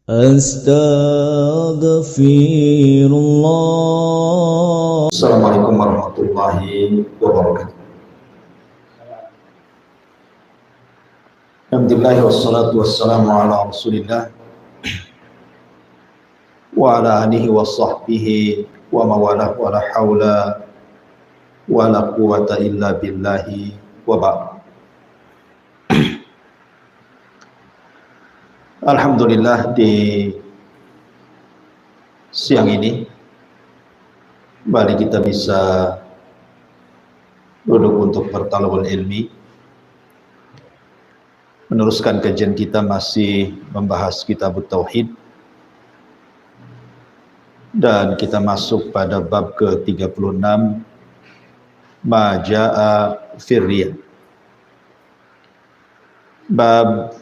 Astaghfirullah. Assalamualaikum warahmatullahi wabarakatuh. Alhamdulillah wassalatu wassalamu ala Rasulillah wa ala alihi wa sahbihi wa mawalah wa la hawla wa la quwata illa billahi wa ba'd. Alhamdulillah, di siang ini kembali kita bisa duduk untuk bertalabul ilmi, meneruskan kajian kita masih membahas kitab Tauhid, dan kita masuk pada bab ke-36, Ma Ja'a fir Riya. Bab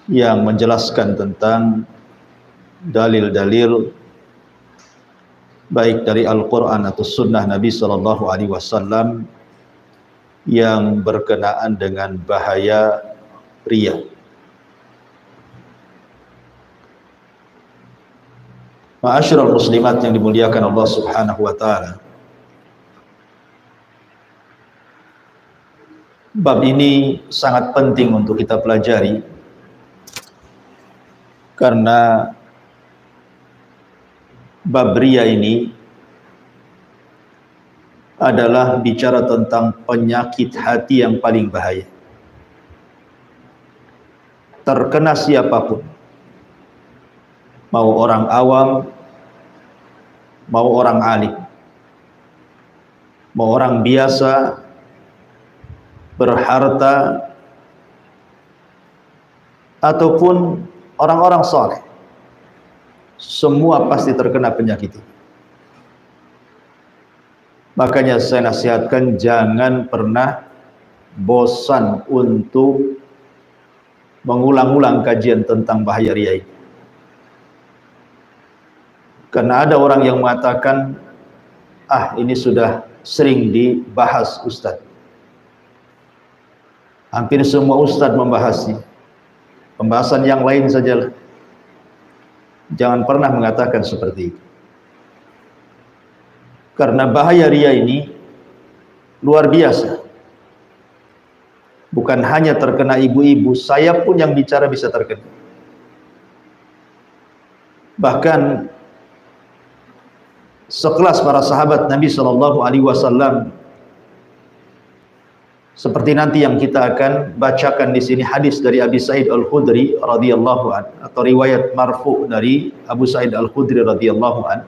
yang menjelaskan tentang dalil-dalil baik dari Al-Quran atau Sunnah Nabi SAW yang berkenaan dengan bahaya riya. Ma'asyiral muslimat yang dimuliakan Allah Subhanahu wa Ta'ala, bab ini sangat penting untuk kita pelajari, karena bab riya ini adalah bicara tentang penyakit hati yang paling bahaya. Terkena siapapun, mau orang awam, mau orang alim, mau orang biasa, berharta, ataupun orang-orang saleh, semua pasti terkena penyakit ini. Makanya saya nasihatkan jangan pernah bosan untuk mengulang-ulang kajian tentang bahaya riya ini. Karena ada orang yang mengatakan, ini sudah sering dibahas Ustadz. Hampir semua Ustadz membahasnya. Pembahasan yang lain sajalah. Jangan pernah mengatakan seperti itu. Karena bahaya riya ini luar biasa. Bukan hanya terkena ibu-ibu, saya pun yang bicara bisa terkena. Bahkan sekelas para sahabat Nabi SAW, seperti nanti yang kita akan bacakan di sini, hadis dari Abi Sa'id Al-Khudri radhiyallahu an, atau riwayat marfu dari Abu Sa'id Al-Khudri radhiyallahu an.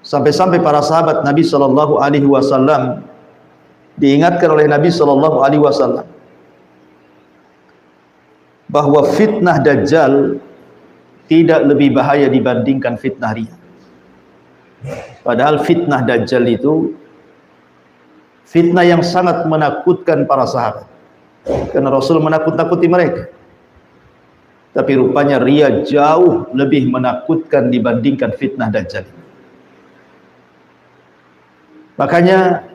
Sampai-sampai para sahabat Nabi SAW diingatkan oleh Nabi SAW bahwa fitnah Dajjal tidak lebih bahaya dibandingkan fitnah riya. Padahal fitnah Dajjal itu fitnah yang sangat menakutkan para sahabat, karena Rasul menakut-nakuti mereka. Tapi rupanya riya jauh lebih menakutkan dibandingkan fitnah Dajjal. Makanya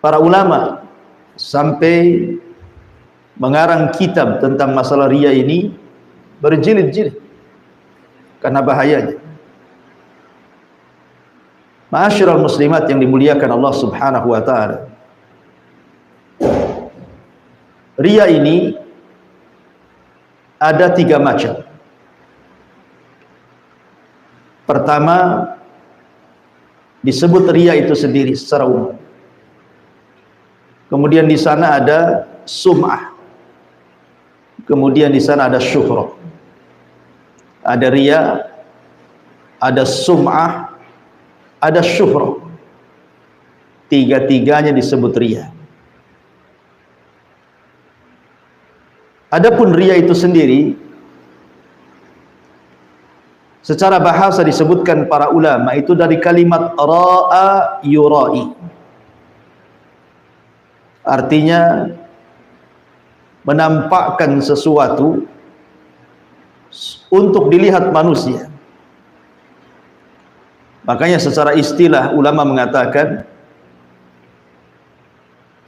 para ulama sampai mengarang kitab tentang masalah riya ini berjilid-jilid karena bahayanya. Ma'asyiral muslimat yang dimuliakan Allah Subhanahu wa Ta'ala, riya ini ada 3 macam. Pertama, disebut riya itu sendiri secara umum. Kemudian di sana ada sum'ah. Kemudian di sana ada syuhrah. Ada riya, ada sum'ah, ada syuhrah. Tiga-tiganya disebut riya. Adapun riya itu sendiri, secara bahasa disebutkan para ulama itu dari kalimat ra'a yura'i. Artinya menampakkan sesuatu untuk dilihat manusia. Makanya secara istilah ulama mengatakan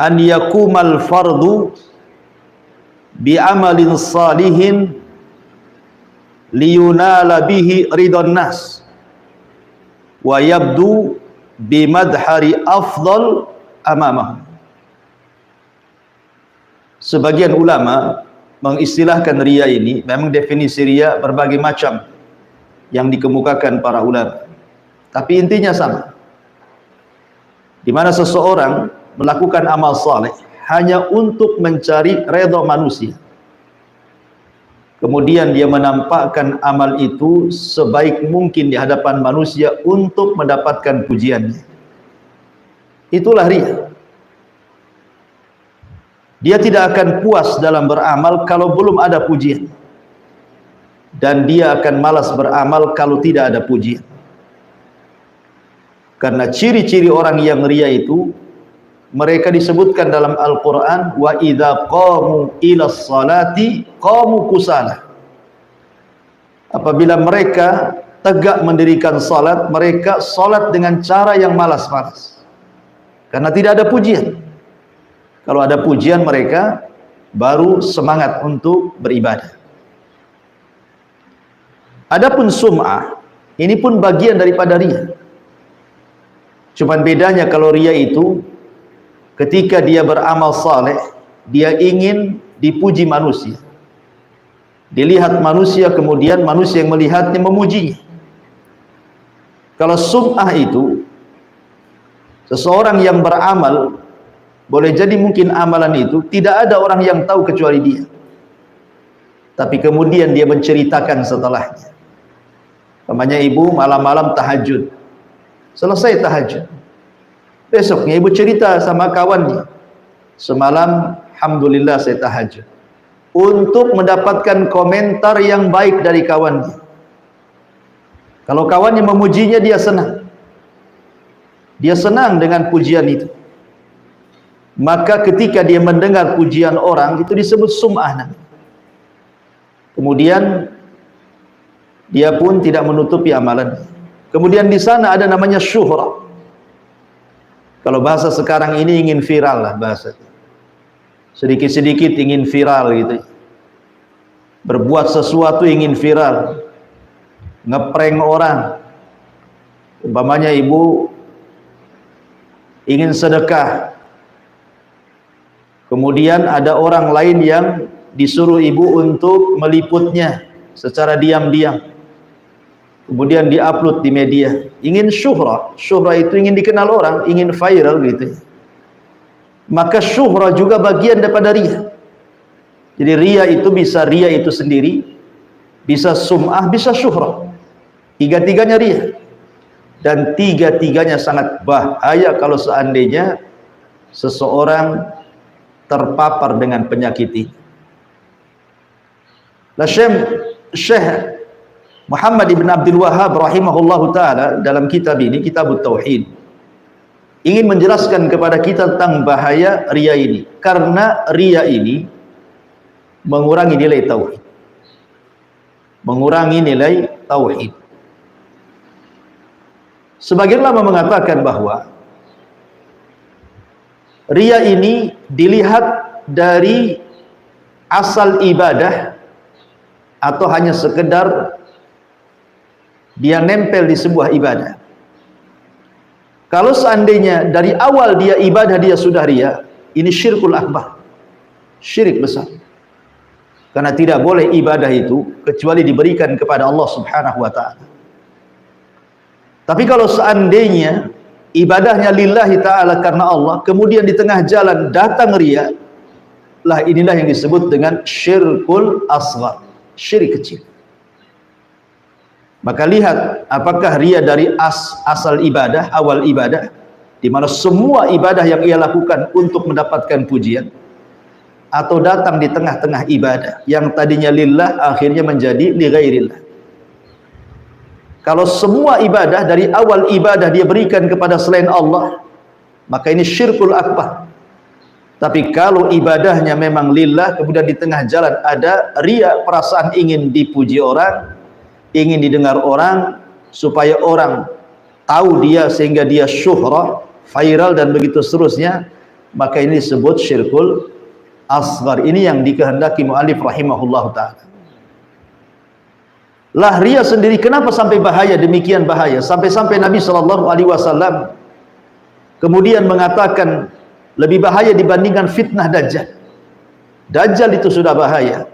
an yakumal fardu bi amalin salihin liyunala bihi ridon nas wa yabdu bi madhari afdal amamahum. Sebagian ulama mengistilahkan riya ini, memang definisi riya berbagai macam yang dikemukakan para ulama, tapi intinya sama, di mana seseorang melakukan amal saleh hanya untuk mencari redha manusia, kemudian dia menampakkan amal itu sebaik mungkin di hadapan manusia untuk mendapatkan pujiannya. Itulah riya. Dia tidak akan puas dalam beramal kalau belum ada pujian, dan dia akan malas beramal kalau tidak ada pujian. Karena ciri-ciri orang yang riya itu, mereka disebutkan dalam Al-Quran, wa idza qamu ila salati qamu kusala. Apabila mereka tegak mendirikan salat, mereka salat dengan cara yang malas-malas, karena tidak ada pujian. Kalau ada pujian, mereka baru semangat untuk beribadah. Adapun sum'ah, ini pun bagian daripada riya. Cuman bedanya kalau riya itu, ketika dia beramal saleh, dia ingin dipuji manusia, dilihat manusia, kemudian manusia yang melihatnya memujinya. Kalau sum'ah itu, seseorang yang beramal, boleh jadi mungkin amalan itu tidak ada orang yang tahu kecuali dia, tapi kemudian dia menceritakan setelahnya. Namanya ibu malam-malam tahajud, selesai tahajud, besoknya ibu cerita sama kawannya, semalam alhamdulillah saya tahajud, untuk mendapatkan komentar yang baik dari kawannya. Kalau kawannya memujinya, dia senang. Dia senang dengan pujian itu. Maka ketika dia mendengar pujian orang, itu disebut sum'ah. Kemudian dia pun tidak menutupi amalan. Kemudian di sana ada namanya syuhrah. Kalau bahasa sekarang ini ingin viral lah bahasa. Sedikit-sedikit ingin viral gitu. Berbuat sesuatu ingin viral. Ngeprank orang. Umpamanya ibu ingin sedekah, kemudian ada orang lain yang disuruh ibu untuk meliputnya secara diam-diam, kemudian diupload di media. Ingin syuhrah. Syuhrah itu ingin dikenal orang, ingin viral gitu. Maka syuhrah juga bagian daripada riya. Jadi riya itu bisa riya itu sendiri, bisa sum'ah, bisa syuhrah. Tiga-tiganya riya. Dan tiga-tiganya sangat bahaya kalau seandainya seseorang terpapar dengan penyakit ini. Syekh Muhammad ibn Abdul Wahhab rahimahullahu ta'ala dalam kitab ini, Kitabut Tauhid, ingin menjelaskan kepada kita tentang bahaya riya ini. Karena riya ini mengurangi nilai tauhid. Mengurangi nilai tauhid. Sebagian ulama mengatakan bahwa riya ini dilihat dari asal ibadah atau hanya sekedar dia nempel di sebuah ibadah. Kalau seandainya dari awal dia ibadah dia sudah riya, ini syirkul akbar, syirik besar. Karena tidak boleh ibadah itu kecuali diberikan kepada Allah Subhanahu wa ta'ala. Tapi kalau seandainya ibadahnya lillahi ta'ala karena Allah, kemudian di tengah jalan datang riya, lah inilah yang disebut dengan syirkul asghar, syirik kecil. Maka lihat apakah riya dari asal ibadah, awal ibadah, di mana semua ibadah yang ia lakukan untuk mendapatkan pujian, atau datang di tengah-tengah ibadah yang tadinya lillah akhirnya menjadi li ghairillah. Kalau semua ibadah dari awal ibadah dia berikan kepada selain Allah, maka ini syirkul akbar. Tapi kalau ibadahnya memang lillah, kemudian di tengah jalan ada riya, perasaan ingin dipuji orang, ingin didengar orang, supaya orang tahu dia sehingga dia syuhrah, viral dan begitu seterusnya, maka ini disebut syirkul asghar. Ini yang dikehendaki mu'alif rahimahullah ta'ala. Lah riya sendiri kenapa sampai bahaya, demikian bahaya, sampai-sampai Nabi SAW kemudian mengatakan lebih bahaya dibandingkan fitnah Dajjal. Dajjal itu sudah bahaya,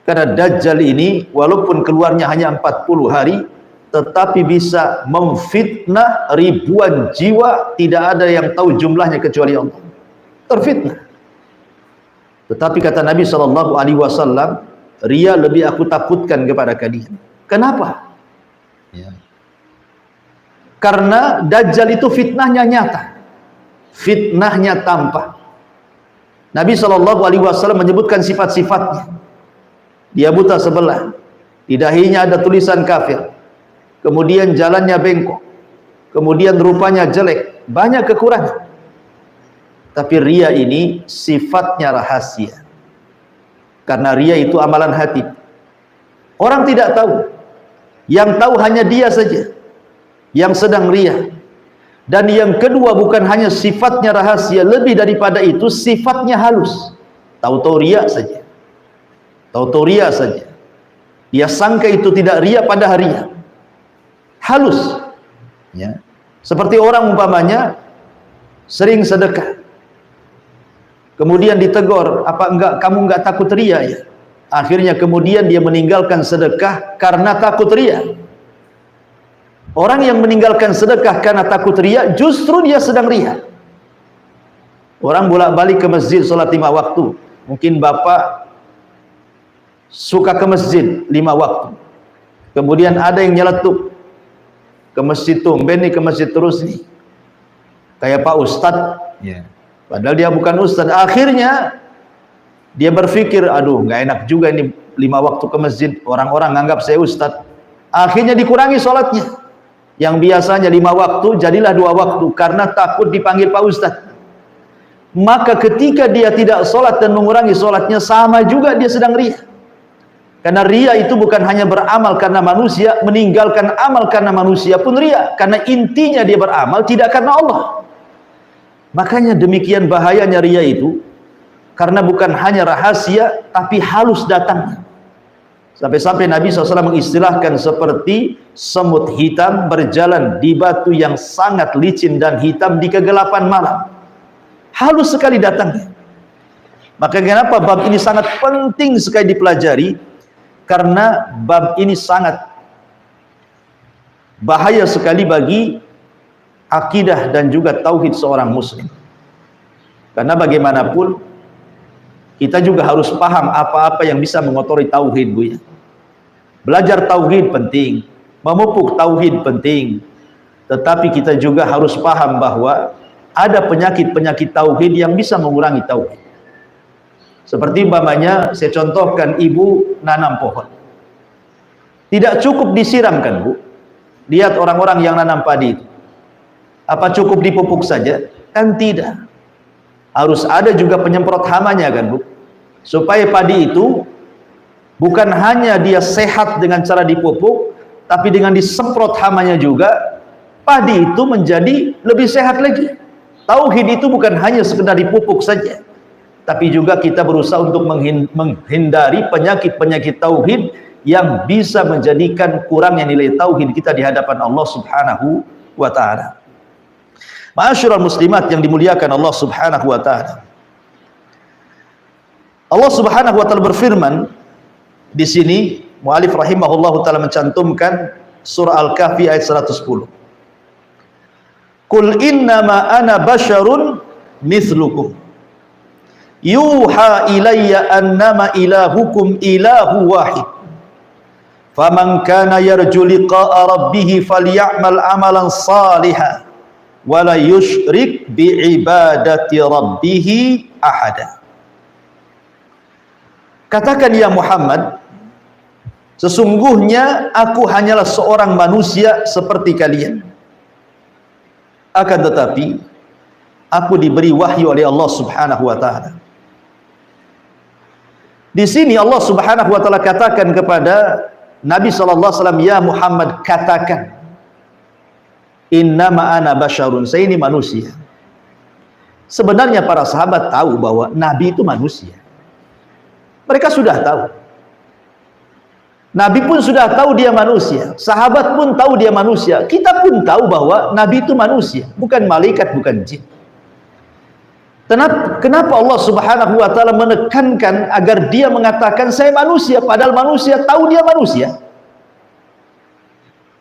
karena Dajjal ini walaupun keluarnya hanya 40 hari, tetapi bisa memfitnah ribuan jiwa, tidak ada yang tahu jumlahnya kecuali Allah. Terfitnah. Tetapi kata Nabi SAW, riya lebih aku takutkan kepada kalian. Kenapa? Ya. Karena Dajjal itu fitnahnya nyata, fitnahnya tampak. Nabi SAW menyebutkan sifat-sifatnya. Dia buta sebelah, di dahinya ada tulisan kafir, kemudian jalannya bengkok, kemudian rupanya jelek, banyak kekurangan. Tapi riya ini sifatnya rahasia, karena riya itu amalan hati. Orang tidak tahu, yang tahu hanya dia saja yang sedang riya. Dan yang kedua, bukan hanya sifatnya rahasia, lebih daripada itu sifatnya halus. Tahu-tahu riya saja, tahu-tahu riya saja. Dia sangka itu tidak riya, pada riya. Halus, ya. Seperti orang umpamanya sering sedekah, kemudian ditegur, apa enggak, kamu enggak takut riya ya? Akhirnya kemudian dia meninggalkan sedekah karena takut riya. Orang yang meninggalkan sedekah karena takut riya, justru dia sedang riya. Orang bolak-balik ke masjid sholat 5 waktu. Mungkin bapak suka ke masjid 5 waktu, kemudian ada yang nyeletuk ke masjid, tumben nih ke masjid terus nih, kayak Pak Ustadz, padahal dia bukan Ustadz. Akhirnya dia berpikir, aduh nggak enak juga ini 5 waktu ke masjid, orang-orang nganggap saya Ustadz. Akhirnya dikurangi sholatnya, yang biasanya 5 waktu jadilah 2 waktu, karena takut dipanggil Pak Ustadz. Maka ketika dia tidak sholat dan mengurangi sholatnya, sama juga dia sedang riya. Karena riya itu bukan hanya beramal karena manusia, meninggalkan amal karena manusia pun riya, karena intinya dia beramal tidak karena Allah. Makanya demikian bahayanya riya itu, karena bukan hanya rahasia, tapi halus datangnya. Sampai-sampai Nabi SAW mengistilahkan seperti semut hitam berjalan di batu yang sangat licin dan hitam di kegelapan malam. Halus sekali datangnya. Maka kenapa bab ini sangat penting sekali dipelajari? Karena bab ini sangat bahaya sekali bagi akidah dan juga tauhid seorang muslim. Karena bagaimanapun kita juga harus paham apa-apa yang bisa mengotori tauhid, Bu ya. Belajar tauhid penting, memupuk tauhid penting. Tetapi kita juga harus paham bahwa ada penyakit-penyakit tauhid yang bisa mengurangi tauhid. Seperti umpamanya, saya contohkan, ibu nanam pohon. Tidak cukup disiramkan, Bu. Lihat orang-orang yang nanam padi itu. Apa cukup dipupuk saja? Kan tidak. Harus ada juga penyemprot hamanya kan, Bu, supaya padi itu bukan hanya dia sehat dengan cara dipupuk, tapi dengan disemprot hamanya juga, padi itu menjadi lebih sehat lagi. Tauhid itu bukan hanya sekedar dipupuk saja, tapi juga kita berusaha untuk menghindari penyakit-penyakit tauhid yang bisa menjadikan kurangnya nilai tauhid kita di hadapan Allah Subhanahu wa ta'ala. Ma'asyiral muslimat yang dimuliakan Allah Subhanahu wa ta'ala. Allah Subhanahu wa ta'ala berfirman di sini, mu'alif rahimahullahu ta'ala mencantumkan surah Al-Kahfi ayat 110. Qul innama ana basyarun mithlukum yuha ilayya annama ilahukum ilahu wahid. Faman kana yarju liqa'a rabbih falyamal amalan salihan wala yusyrik bi'ibadati rabbih ahada. Katakan ya Muhammad, sesungguhnya aku hanyalah seorang manusia seperti kalian. Akan tetapi aku diberi wahyu oleh Allah Subhanahu wa ta'ala. Di sini Allah Subhanahu wa ta'ala katakan kepada Nabi SAW, ya Muhammad, katakan, innama ana basyarun, saya ini manusia. Sebenarnya para sahabat tahu bahwa Nabi itu manusia. Mereka sudah tahu. Nabi pun sudah tahu dia manusia. Sahabat pun tahu dia manusia. Kita pun tahu bahwa Nabi itu manusia, bukan malaikat, bukan jin. Kenapa Allah Subhanahu wa taala menekankan agar dia mengatakan saya manusia, padahal manusia tahu dia manusia?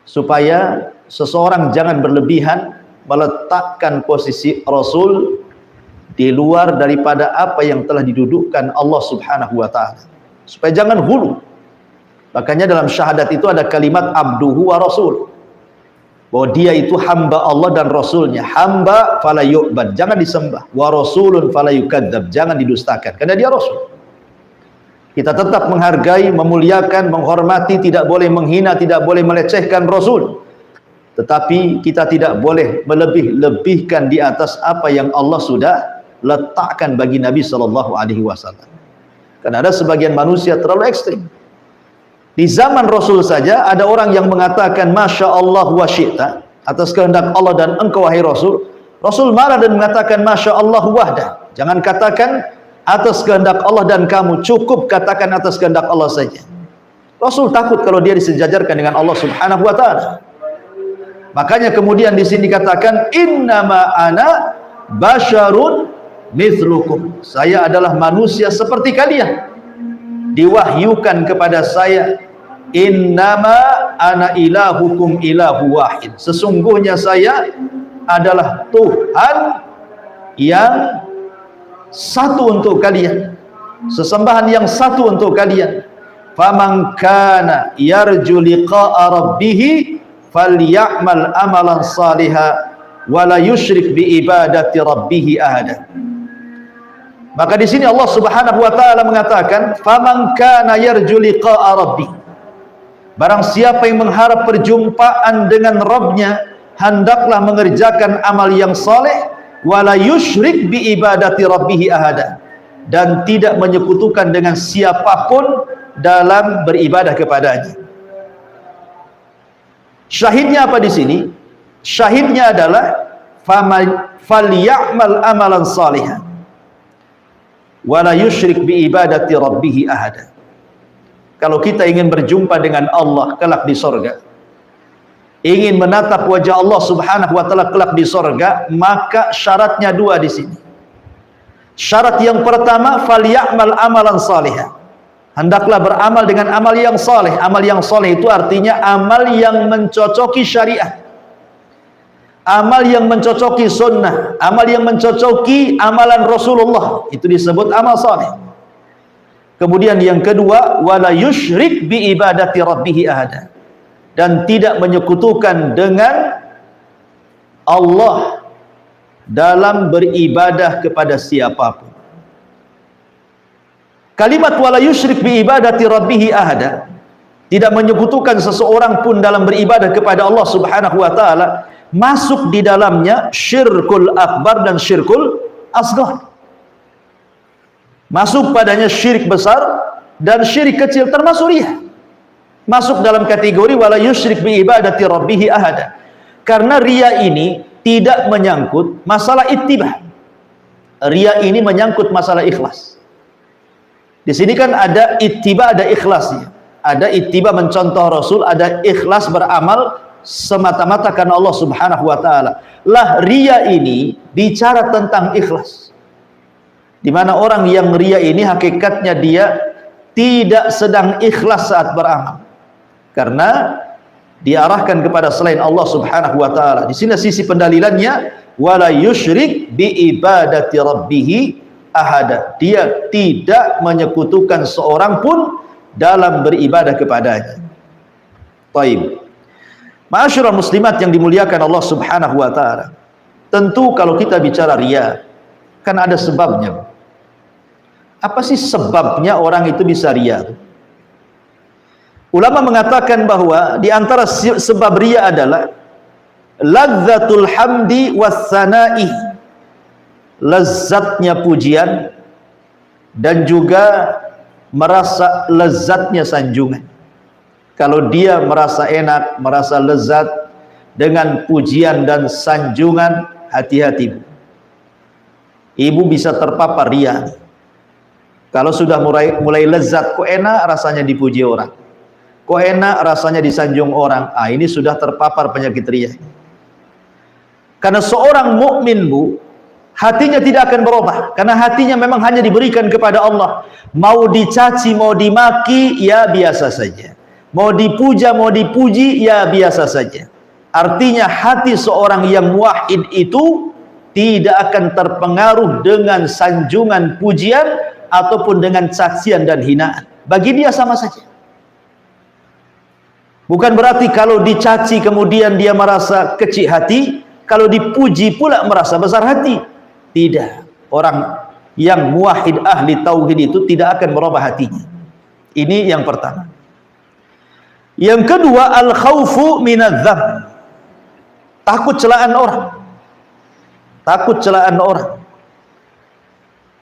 Supaya seseorang jangan berlebihan meletakkan posisi Rasul di luar daripada apa yang telah didudukkan Allah Subhanahu wa taala. Supaya jangan hulu. Makanya dalam syahadat itu ada kalimat abduhu wa rasul. Bahwa dia itu hamba Allah dan Rasulnya. Hamba fala yu'bad, jangan disembah. Wa rasulun fala yukadzab, jangan didustakan. Karena dia Rasul. Kita tetap menghargai, memuliakan, menghormati, tidak boleh menghina, tidak boleh melecehkan Rasul. Tetapi kita tidak boleh melebih-lebihkan di atas apa yang Allah sudah letakkan bagi Nabi SAW. Karena ada sebagian manusia terlalu ekstrim. Di zaman Rasul saja ada orang yang mengatakan Masya Allah wa syi'ta, atas kehendak Allah dan engkau wahai Rasul. Rasul marah dan mengatakan Masya Allah wahda, jangan katakan atas kehendak Allah dan kamu, cukup katakan atas kehendak Allah saja. Rasul takut kalau dia disejajarkan dengan Allah Subhanahu wa taala. Makanya kemudian di sini dikatakan innama ana basyarun mithlukum, saya adalah manusia seperti kalian. Diwahyukan kepada saya, innama ana ilahukum ilahu wahid, sesungguhnya saya adalah Tuhan yang satu untuk kalian, sesembahan yang satu untuk kalian. Faman kana yarju liqa'a rabbih falyamal amalan salihan wa la yusyrik bi ibadati rabbih ahada. Maka di sini Allah Subhanahu wa taala mengatakan, "Faman kana yarju liqa'a rabbih." Barang siapa yang mengharap perjumpaan dengan Rabb-nya, hendaklah mengerjakan amal yang saleh, wala yusyrik bi ibadati rabbih ahada, dan tidak menyekutukan dengan siapapun dalam beribadah kepadanya. Syahidnya apa di sini? Syahidnya adalah falyamal amalan salihan wala yusyrik bi ibadati rabbih ahada. Kalau kita ingin berjumpa dengan Allah kelak di sorga, ingin menatap wajah Allah Subhanahu wa taala kelak di sorga, maka syaratnya dua di sini. Syarat yang pertama, falyamal amalan salihan, hendaklah beramal dengan amal yang saleh. Amal yang saleh itu artinya amal yang mencocoki syariat, amal yang mencocoki sunnah, amal yang mencocoki amalan Rasulullah, itu disebut amal saleh. Kemudian yang kedua, wala yusyrik bi ibadati rabbih ahada, dan tidak menyekutukan dengan Allah dalam beribadah kepada siapapun. Kalimat wala yusyrik bi ibadati rabbih ahada, tidak menyekutukan seseorang pun dalam beribadah kepada Allah Subhanahu wa taala, masuk di dalamnya syirkul akbar dan syirkul asghar. Masuk padanya syirik besar dan syirik kecil, termasuk riya. Masuk dalam kategori wala yusyrik bi ibadati rabbih ahada. Karena riya ini tidak menyangkut masalah ittibah. Riya ini menyangkut masalah ikhlas. Di sini kan ada ittiba, ada ikhlasnya. Ada ittiba mencontoh Rasul, ada ikhlas beramal semata-mata karena Allah Subhanahu wa taala. Lah riya ini bicara tentang ikhlas. Di mana orang yang riya ini hakikatnya dia tidak sedang ikhlas saat beramal. Karena diarahkan kepada selain Allah Subhanahu wa taala. Di sini sisi pendalilannya wala yusyrik bi ibadati rabbih ahada. Dia tidak menyekutukan seorang pun dalam beribadah kepadanya. Baik. Ma'asyiral muslimat yang dimuliakan Allah Subhanahu wa taala. Tentu kalau kita bicara riya, kan ada sebabnya. Apa sih sebabnya orang itu bisa riya? Ulama mengatakan bahwa di antara sebab riya adalah lazzatul hamdi wassana'i, lezatnya pujian dan juga merasa lezatnya sanjungan. Kalau dia merasa enak, merasa lezat dengan pujian dan sanjungan, hati-hati. Ibu bisa terpapar riya. Kalau sudah mulai lezat, kok enak rasanya dipuji orang, kok enak rasanya disanjung orang, ini sudah terpapar penyakit riya. Karena seorang mukmin, Bu, hatinya tidak akan berubah, karena hatinya memang hanya diberikan kepada Allah. Mau dicaci, mau dimaki, ya biasa saja. Mau dipuja, mau dipuji, ya biasa saja. Artinya hati seorang yang muwahhid itu tidak akan terpengaruh dengan sanjungan pujian ataupun dengan cacian dan hinaan. Bagi dia sama saja. Bukan berarti kalau dicaci kemudian dia merasa kecil hati, kalau dipuji pula merasa besar hati. Tidak. Orang yang muwahhid ahli tauhid itu tidak akan merubah hatinya. Ini yang pertama. Yang kedua, al-khaufu minadz-dzam. Takut celaan orang. Takut celaan orang.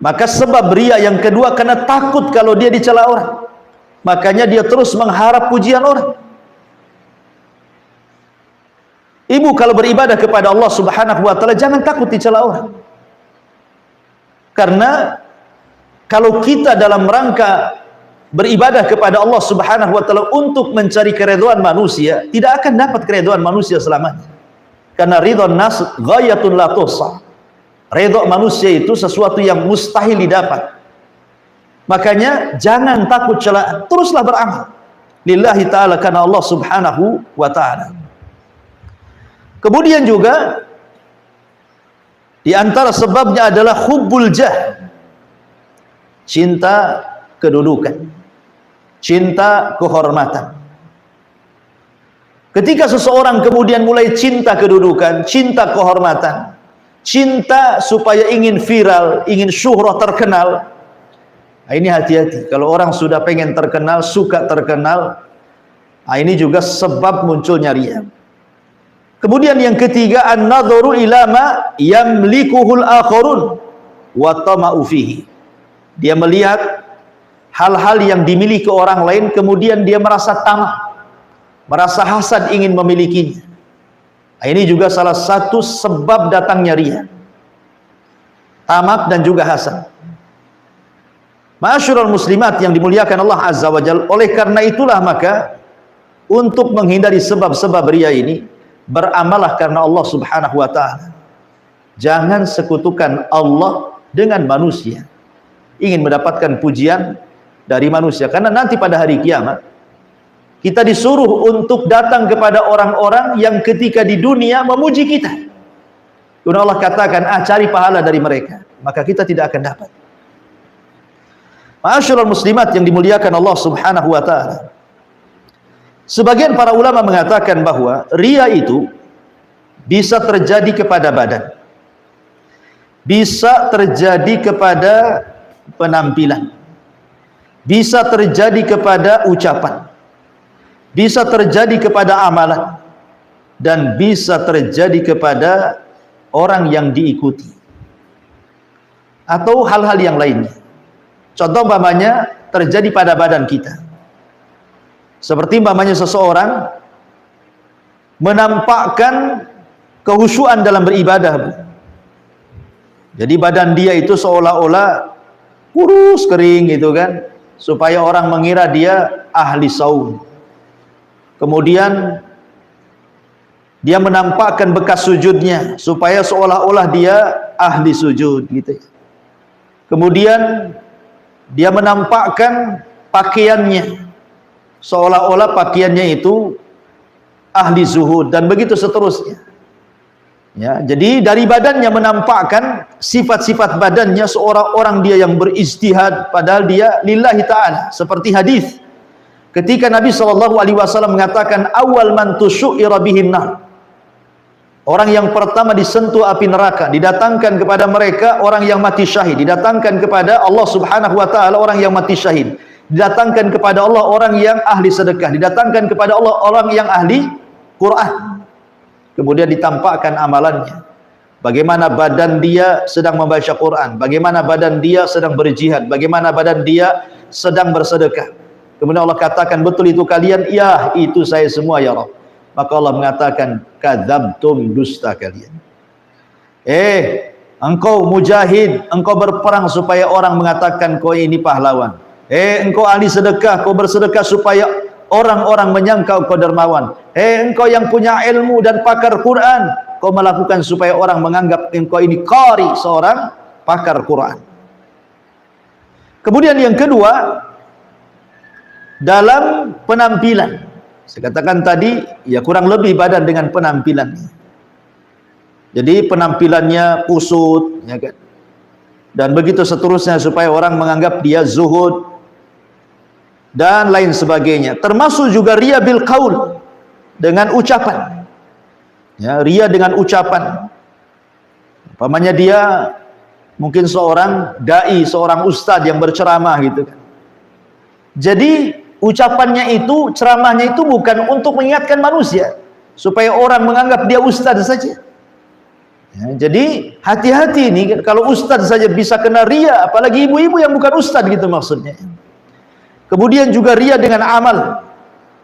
Maka sebab riya yang kedua karena takut kalau dia dicela orang. Makanya dia terus mengharap pujian orang. Ibu kalau beribadah kepada Allah Subhanahu wa taala jangan takut dicela orang. Karena kalau kita dalam rangka beribadah kepada Allah Subhanahu wa taala untuk mencari keridhaan manusia, tidak akan dapat keridhaan manusia selamanya. Karena ridhon nas ghayatun la tuhsa. Ridho manusia itu sesuatu yang mustahil didapat. Makanya jangan takut celaan, teruslah beramal lillahi ta'ala karena Allah Subhanahu wa ta'ala. Kemudian juga di antara sebabnya adalah hubbul jah, cinta kedudukan, cinta kehormatan. Ketika seseorang kemudian mulai cinta kedudukan, cinta kehormatan, cinta supaya ingin viral, ingin syuhrah, terkenal, ini hati-hati. Kalau orang sudah pengen terkenal, suka terkenal, ini juga sebab munculnya riya. Kemudian yang ketiga, an-nadharu ila ma yamlikuhul akharun wa tama'u fihi. Dia melihat hal-hal yang dimiliki orang lain, kemudian dia merasa tamak, merasa hasad ingin memilikinya. Ini juga salah satu sebab datangnya riya. Tamak dan juga hasad. Ma'asyiral muslimat yang dimuliakan Allah Azza wa Jalla, oleh karena itulah maka untuk menghindari sebab-sebab riya ini, beramalah karena Allah Subhanahu wa taala. Jangan sekutukan Allah dengan manusia. Ingin mendapatkan pujian dari manusia, karena nanti pada hari kiamat kita disuruh untuk datang kepada orang-orang yang ketika di dunia memuji kita. Kemudian Allah katakan, cari pahala dari mereka, maka kita tidak akan dapat. Ma'asyiral muslimat yang dimuliakan Allah Subhanahu wa taala. Sebagian para ulama mengatakan bahwa riya itu bisa terjadi kepada badan, bisa terjadi kepada penampilan, bisa terjadi kepada ucapan, bisa terjadi kepada amalan, dan bisa terjadi kepada orang yang diikuti atau hal-hal yang lainnya. Contoh umpamanya terjadi pada badan kita, seperti umpamanya seseorang menampakkan kehusyuan dalam beribadah. Jadi badan dia itu seolah-olah kurus kering gitu kan, supaya orang mengira dia ahli saum. Kemudian dia menampakkan bekas sujudnya supaya seolah-olah dia ahli sujud gitu. Kemudian dia menampakkan pakaiannya seolah-olah pakaiannya itu ahli zuhud, dan begitu seterusnya. Ya, jadi dari badannya menampakkan sifat-sifat badannya seorang orang dia yang berijtihad, padahal dia lillahi ta'ala. Seperti hadis ketika Nabi SAW mengatakan, awal man tusyu'ira bihin nar, orang yang pertama disentuh api neraka, didatangkan kepada mereka orang yang mati syahid, didatangkan kepada Allah Subhanahu wa ta'ala orang yang mati syahid, didatangkan kepada Allah orang yang ahli sedekah, didatangkan kepada Allah orang yang ahli Quran. Kemudian ditampakkan amalannya, bagaimana badan dia sedang membaca Quran, bagaimana badan dia sedang berjihad, bagaimana badan dia sedang bersedekah. Kemudian Allah katakan, betul itu kalian? Ya, itu saya semua ya Rabb. Maka Allah mengatakan, kadzabtum, dusta kalian. engkau mujahid, engkau berperang supaya orang mengatakan kau ini pahlawan. Engkau ahli sedekah, kau bersedekah supaya orang-orang menyangka engkau dermawan. Engkau yang punya ilmu dan pakar Quran, kau melakukan supaya orang menganggap engkau ini qari, seorang pakar Quran. Kemudian yang kedua, dalam penampilan. Saya katakan tadi, ya kurang lebih badan dengan penampilan. Jadi penampilannya kusut, ya kan? Dan begitu seterusnya supaya orang menganggap dia zuhud dan lain sebagainya. Termasuk juga riya bil qaul, dengan ucapan. Ya, riya dengan ucapan. Umpamanya dia mungkin seorang dai, seorang ustadz yang berceramah gitu kan. Jadi ucapannya itu, ceramahnya itu bukan untuk mengingatkan manusia supaya orang menganggap dia ustadz saja. Ya, jadi hati-hati ini, kalau ustadz saja bisa kena riya, apalagi ibu-ibu yang bukan ustadz gitu maksudnya. Kemudian juga riya dengan amal,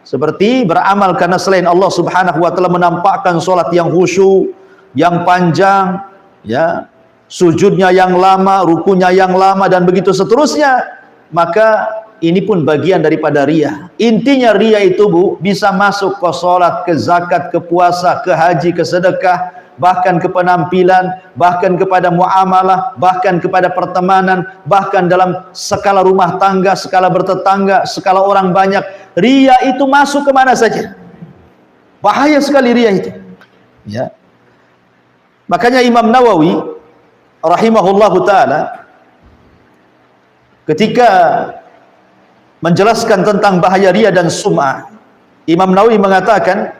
seperti beramal karena selain Allah subhanahu wa ta'ala menampakkan solat yang khusyuk, yang panjang, ya, sujudnya yang lama, rukunya yang lama, dan begitu seterusnya, maka ini pun bagian daripada riya. Intinya riya itu, Bu, bisa masuk ke solat, ke zakat, ke puasa, ke haji, ke sedekah, bahkan ke penampilan, bahkan kepada muamalah, bahkan kepada pertemanan, bahkan dalam skala rumah tangga, skala bertetangga, skala orang banyak. Riya itu masuk kemana saja. Bahaya sekali riya itu. Ya. Makanya Imam Nawawi rahimahullahu ta'ala ketika menjelaskan tentang bahaya riya dan sum'ah, Imam Nawawi mengatakan,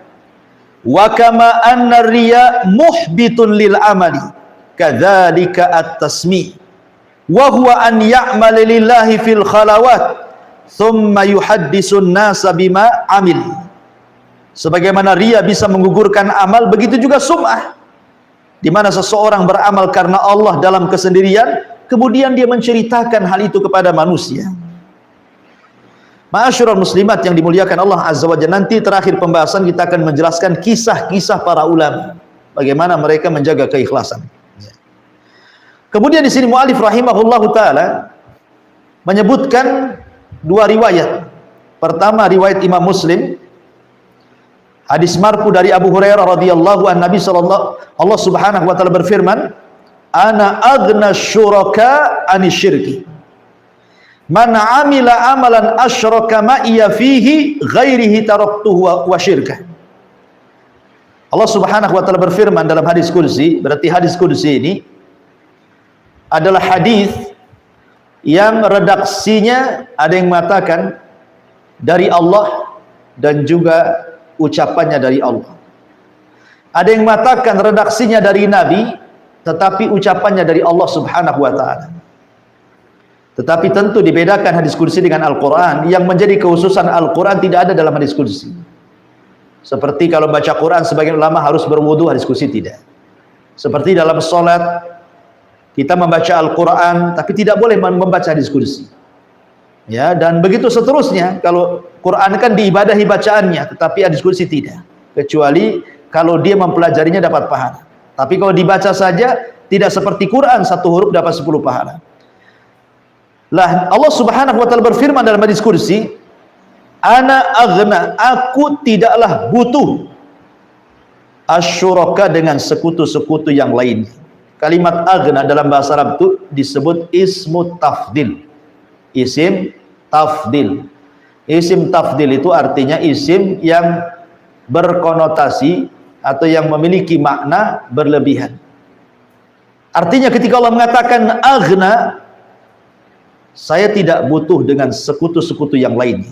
wa kama anna riya muhbitun lil amali kadzalika at-tasmi wa huwa an ya'mala lillahi fil khalawat thumma yuhaddisun nasa bima amil. Sebagaimana riya bisa menggugurkan amal, begitu juga sum'ah, di mana seseorang beramal karena Allah dalam kesendirian, kemudian dia menceritakan hal itu kepada manusia. Ma'asyiral muslimat yang dimuliakan Allah Azza wa Jalla, nanti terakhir pembahasan kita akan menjelaskan kisah-kisah para ulama, bagaimana mereka menjaga keikhlasan. Kemudian di sini mu'alif rahimahullahu ta'ala menyebutkan dua riwayat. Pertama riwayat Imam Muslim, hadis marfu dari Abu Hurairah radhiyallahu an, Nabi sallallahu, Allah subhanahu wa ta'ala berfirman, ana aghna syuraka anisyirki man amila amalan asyraka ma'iya fihi ghairihi taraktuhu wa syirkah. Allah subhanahu wa ta'ala berfirman dalam hadis kursi, berarti hadis kursi ini adalah hadis yang redaksinya ada yang mengatakan dari Allah dan juga ucapannya dari Allah. Ada yang mengatakan redaksinya dari Nabi tetapi ucapannya dari Allah subhanahu wa ta'ala. Tetapi tentu dibedakan hadis kursi dengan Al-Quran. Yang menjadi kekhususan Al-Quran tidak ada dalam hadis kursi. Seperti kalau baca Quran sebagian ulama harus berwudu, hadis kursi tidak. Seperti dalam sholat kita membaca Al-Quran tapi tidak boleh membaca hadis kursi. Ya, dan begitu seterusnya. Kalau Quran kan diibadahi bacaannya, tetapi hadis kursi tidak. Kecuali kalau dia mempelajarinya dapat pahala. Tapi kalau dibaca saja tidak seperti Quran, satu huruf dapat 10 pahala. Lah Allah subhanahu wa ta'ala berfirman dalam hadis kursi, ana aghna, aku tidaklah butuh asyuraka, dengan sekutu-sekutu yang lain. Kalimat aghna dalam bahasa Arab itu disebut ismu tafdil. Isim tafdil. Isim tafdil itu artinya isim yang berkonotasi atau yang memiliki makna berlebihan. Artinya ketika Allah mengatakan aghna, saya tidak butuh dengan sekutu-sekutu yang lain.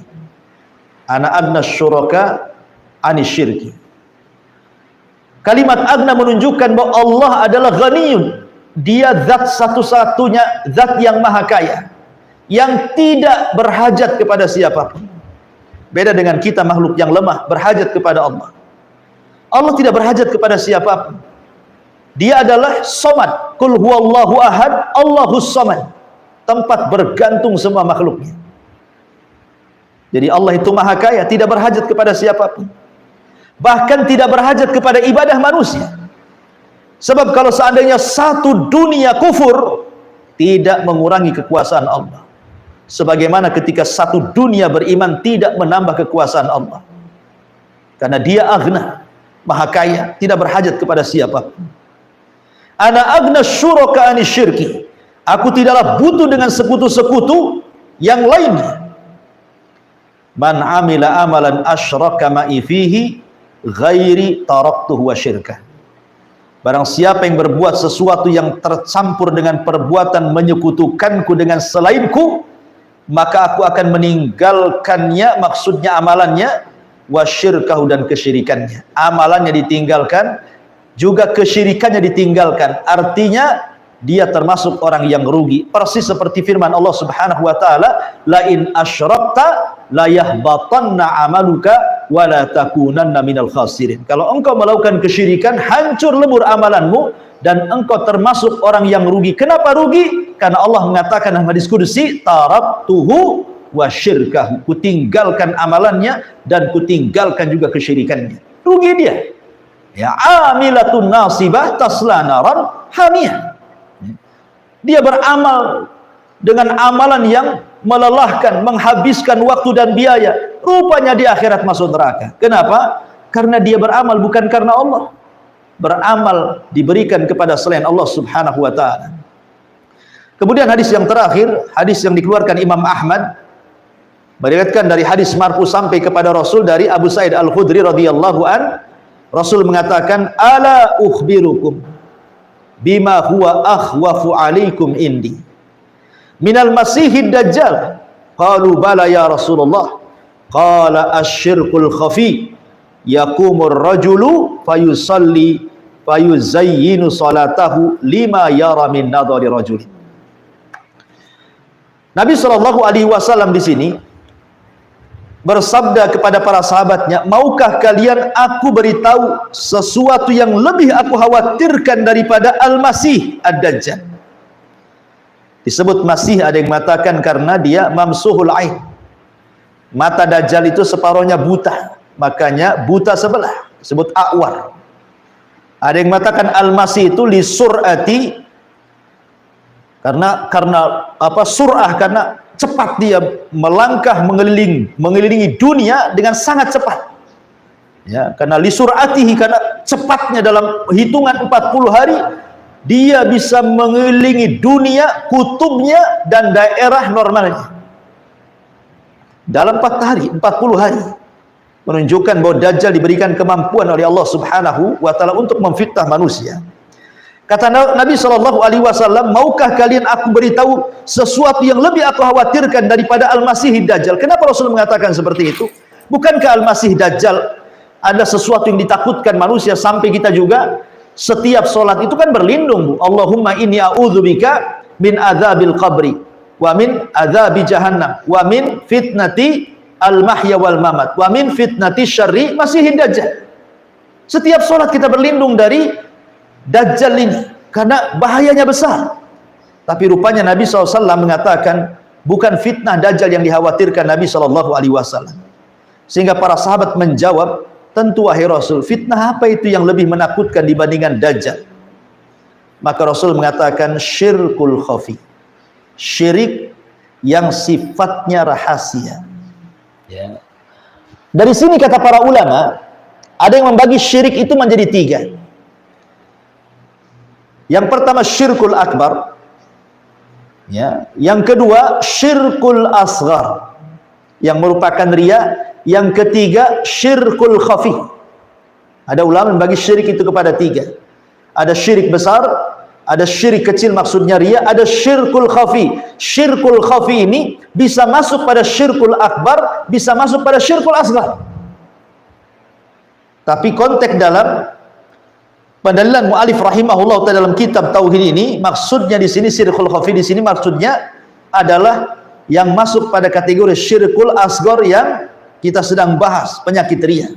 Ana agna syuraka anisyirki. Kalimat agna menunjukkan bahwa Allah adalah ghaniyun. Dia zat satu-satunya, zat yang maha kaya, yang tidak berhajat kepada siapapun. Beda dengan kita makhluk yang lemah, berhajat kepada Allah. Allah tidak berhajat kepada siapapun. Dia adalah somad. Qul huwallahu ahad, Allahus samad. Tempat bergantung semua makhluknya. Jadi Allah itu maha kaya, tidak berhajat kepada siapapun. Bahkan tidak berhajat kepada ibadah manusia. Sebab kalau seandainya satu dunia kufur, tidak mengurangi kekuasaan Allah. Sebagaimana ketika satu dunia beriman tidak menambah kekuasaan Allah. Karena dia aghna, maha kaya, tidak berhajat kepada siapapun. Ana aghna syuraka ani syirki. Aku tidaklah butuh dengan sekutu-sekutu yang lainnya. Man amila amalan asyraka ma'i fihi ghairi taraktuhu wa syirkah. Barang siapa yang berbuat sesuatu yang tercampur dengan perbuatan menyekutukanku dengan selainku, maka aku akan meninggalkannya, maksudnya amalannya, wasyirkahu, dan kesyirikannya. Amalannya ditinggalkan, juga kesyirikannya ditinggalkan. Artinya dia termasuk orang yang rugi. Persis seperti firman Allah Subhanahu wa taala, la in asyrakta la yahbatanna amaluka wa la takunanna minal khasirin. Kalau engkau melakukan kesyirikan, hancur lebur amalanmu dan engkau termasuk orang yang rugi. Kenapa rugi? Karena Allah mengatakan dalam hadis qudsi, taraktuhu wa syirkahu. Kutinggalkan amalannya dan kutinggalkan juga kesyirikannya. Rugi dia. Ya, amilatun nasibah tasla naran hamiyah. Dia beramal dengan amalan yang melelahkan, menghabiskan waktu dan biaya. Rupanya di akhirat masuk neraka. Kenapa? Karena dia beramal bukan karena Allah. Beramal diberikan kepada selain Allah Subhanahu wa ta'ala. Kemudian hadis yang terakhir, hadis yang dikeluarkan Imam Ahmad, meriwayatkan dari hadis marfu sampai kepada Rasul dari Abu Sa'id Al-Khudri radhiyallahu an. Rasul mengatakan, ala ukhbirukum bima huwa akhwafu alaikum indi minal masihid dajjal. Qalu bala ya Rasulullah. Qala asyirkul khafi, yakumur rajulu fayusalli fayuzayyinu salatahu lima yara min nadhari rajulin. Nabi SAW di sini bersabda kepada para sahabatnya, maukah kalian aku beritahu sesuatu yang lebih aku khawatirkan daripada Al-Masih Ad-Dajjal? Disebut Masih, ada yang mengatakan karena dia mamsuhul ain. Mata Dajjal itu separuhnya buta, makanya buta sebelah, disebut a'war. Ada yang mengatakan Al-Masih itu li sur'ati, karena apa, sur'ah, karena cepat dia melangkah mengelilingi dunia dengan sangat cepat. Ya, karena li sur'atihi, karena cepatnya dalam hitungan 40 hari dia bisa mengelilingi dunia, kutubnya dan daerah normalnya dalam 4 hari, 40 hari. Menunjukkan bahwa Dajjal diberikan kemampuan oleh Allah Subhanahu wa ta'ala untuk memfitnah manusia. Kata Nabi SAW, maukah kalian aku beritahu sesuatu yang lebih aku khawatirkan daripada Al-Masih Dajjal? Kenapa Rasul mengatakan seperti itu? Bukankah Al-Masih Dajjal ada sesuatu yang ditakutkan manusia sampai kita juga setiap sholat itu kan berlindung, Bu. Allahumma inni a'udzubika min adzabil qabri wa min adzabi jahannam wa min fitnati al-mahya wal mamat wa min fitnati syarri Masih Dajjal. Setiap sholat kita berlindung dari Dajjal ini, karena bahayanya besar. Tapi rupanya Nabi SAW mengatakan bukan fitnah Dajjal yang dikhawatirkan Nabi SAW. Sehingga para sahabat menjawab, tentu wahai Rasul, fitnah apa itu yang lebih menakutkan dibandingkan Dajjal? Maka Rasul mengatakan syirkul khafi, syirik yang sifatnya rahasia. Ya. Dari sini kata para ulama, ada yang membagi syirik itu menjadi 3. Yang pertama syirkul akbar, ya. Yang kedua syirkul asghar, yang merupakan riya. Yang ketiga syirkul khafi. Ada ulama membagi syirik itu kepada 3. Ada syirik besar, ada syirik kecil maksudnya riya, ada syirkul khafi. Syirkul khafi ini bisa masuk pada syirkul akbar, bisa masuk pada syirkul asghar. Tapi konteks dalam pendalilan mu'alif rahimahullah dalam kitab tauhid ini, maksudnya di sini syirkul khafi di sini maksudnya adalah yang masuk pada kategori syirkul asghar yang kita sedang bahas, penyakit riya.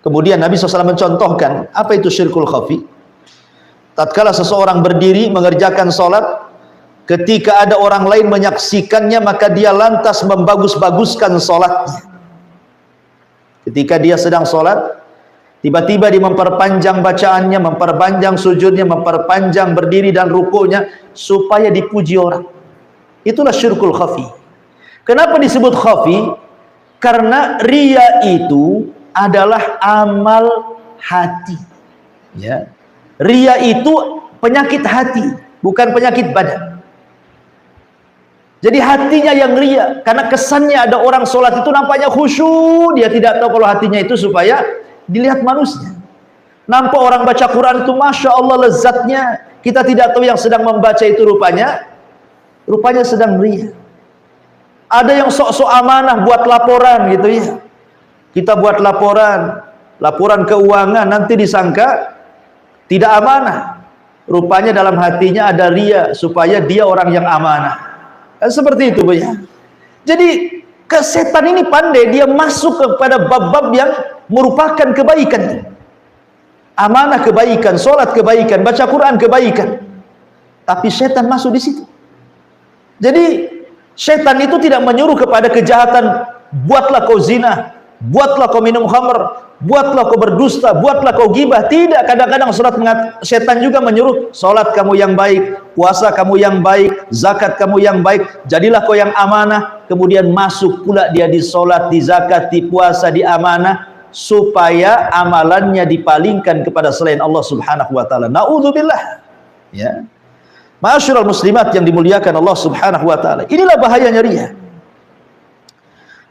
Kemudian Nabi SAW mencontohkan apa itu syirkul khafi. Tatkala seseorang berdiri mengerjakan sholat, ketika ada orang lain menyaksikannya, maka dia lantas membagus-baguskan sholatnya. Ketika dia sedang sholat, Tiba-tiba dia memperpanjang bacaannya, memperpanjang sujudnya, memperpanjang berdiri dan rukuknya supaya dipuji orang. Itulah syirkul khafi. Kenapa disebut khafi? Karena riya itu adalah amal hati. Ya. Riya itu penyakit hati, bukan penyakit badan. Jadi hatinya yang riya, karena kesannya ada orang sholat itu nampaknya khusyuk, dia tidak tahu kalau hatinya itu supaya dilihat manusia. Nampak orang baca Quran itu Masya Allah lezatnya, kita tidak tahu yang sedang membaca itu rupanya sedang riya. Ada yang sok-sok amanah buat laporan gitu ya. Kita buat laporan keuangan, nanti disangka tidak amanah. Rupanya dalam hatinya ada riya supaya dia orang yang amanah. Kan seperti itu, Bu ya. Jadi setan ini pandai, dia masuk kepada bab-bab yang merupakan kebaikan. Amanah kebaikan, sholat kebaikan, baca Quran kebaikan. Tapi setan masuk di situ. Jadi setan itu tidak menyuruh kepada kejahatan, buatlah kau zina, buatlah kau minum khamr, buatlah kau berdusta, buatlah kau gibah. Tidak, kadang-kadang setan juga menyuruh salat kamu yang baik, puasa kamu yang baik, zakat kamu yang baik, jadilah kau yang amanah. Kemudian masuk pula dia di salat, di zakat, di puasa, di amanah, supaya amalannya dipalingkan kepada selain Allah Subhanahu wa taala. Naudzubillah. Ya. Ma'asyiral muslimat yang dimuliakan Allah Subhanahu wa taala. Inilah bahayanya riya.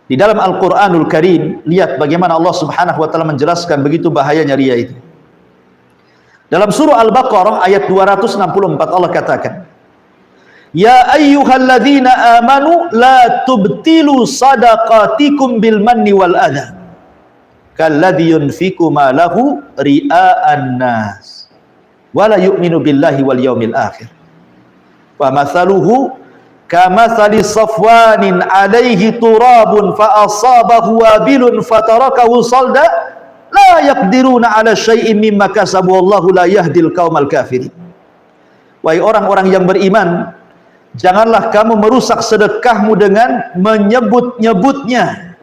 Di dalam Al-Qur'anul Karim, lihat bagaimana Allah Subhanahu wa taala menjelaskan begitu bahayanya riya itu. Dalam surah Al-Baqarah ayat 264 Allah katakan, "Ya ayyuhalladzina amanu la tubtilu sadaqatikum bil manni wal adha kalladzi yunfiqu ma lahu ria'an nas wa la yu'minu billahi wal yawmil akhir. Wa mathaluhu kamathali safwanin alaihi turabun fa asabahu wabilun fatarakahu salda la yaqdiruna ala syai'in mimma kasabu wallahu la yahdil qaumal kafirin." Wahai orang-orang yang beriman, janganlah kamu merusak sedekahmu dengan menyebut-nyebutnya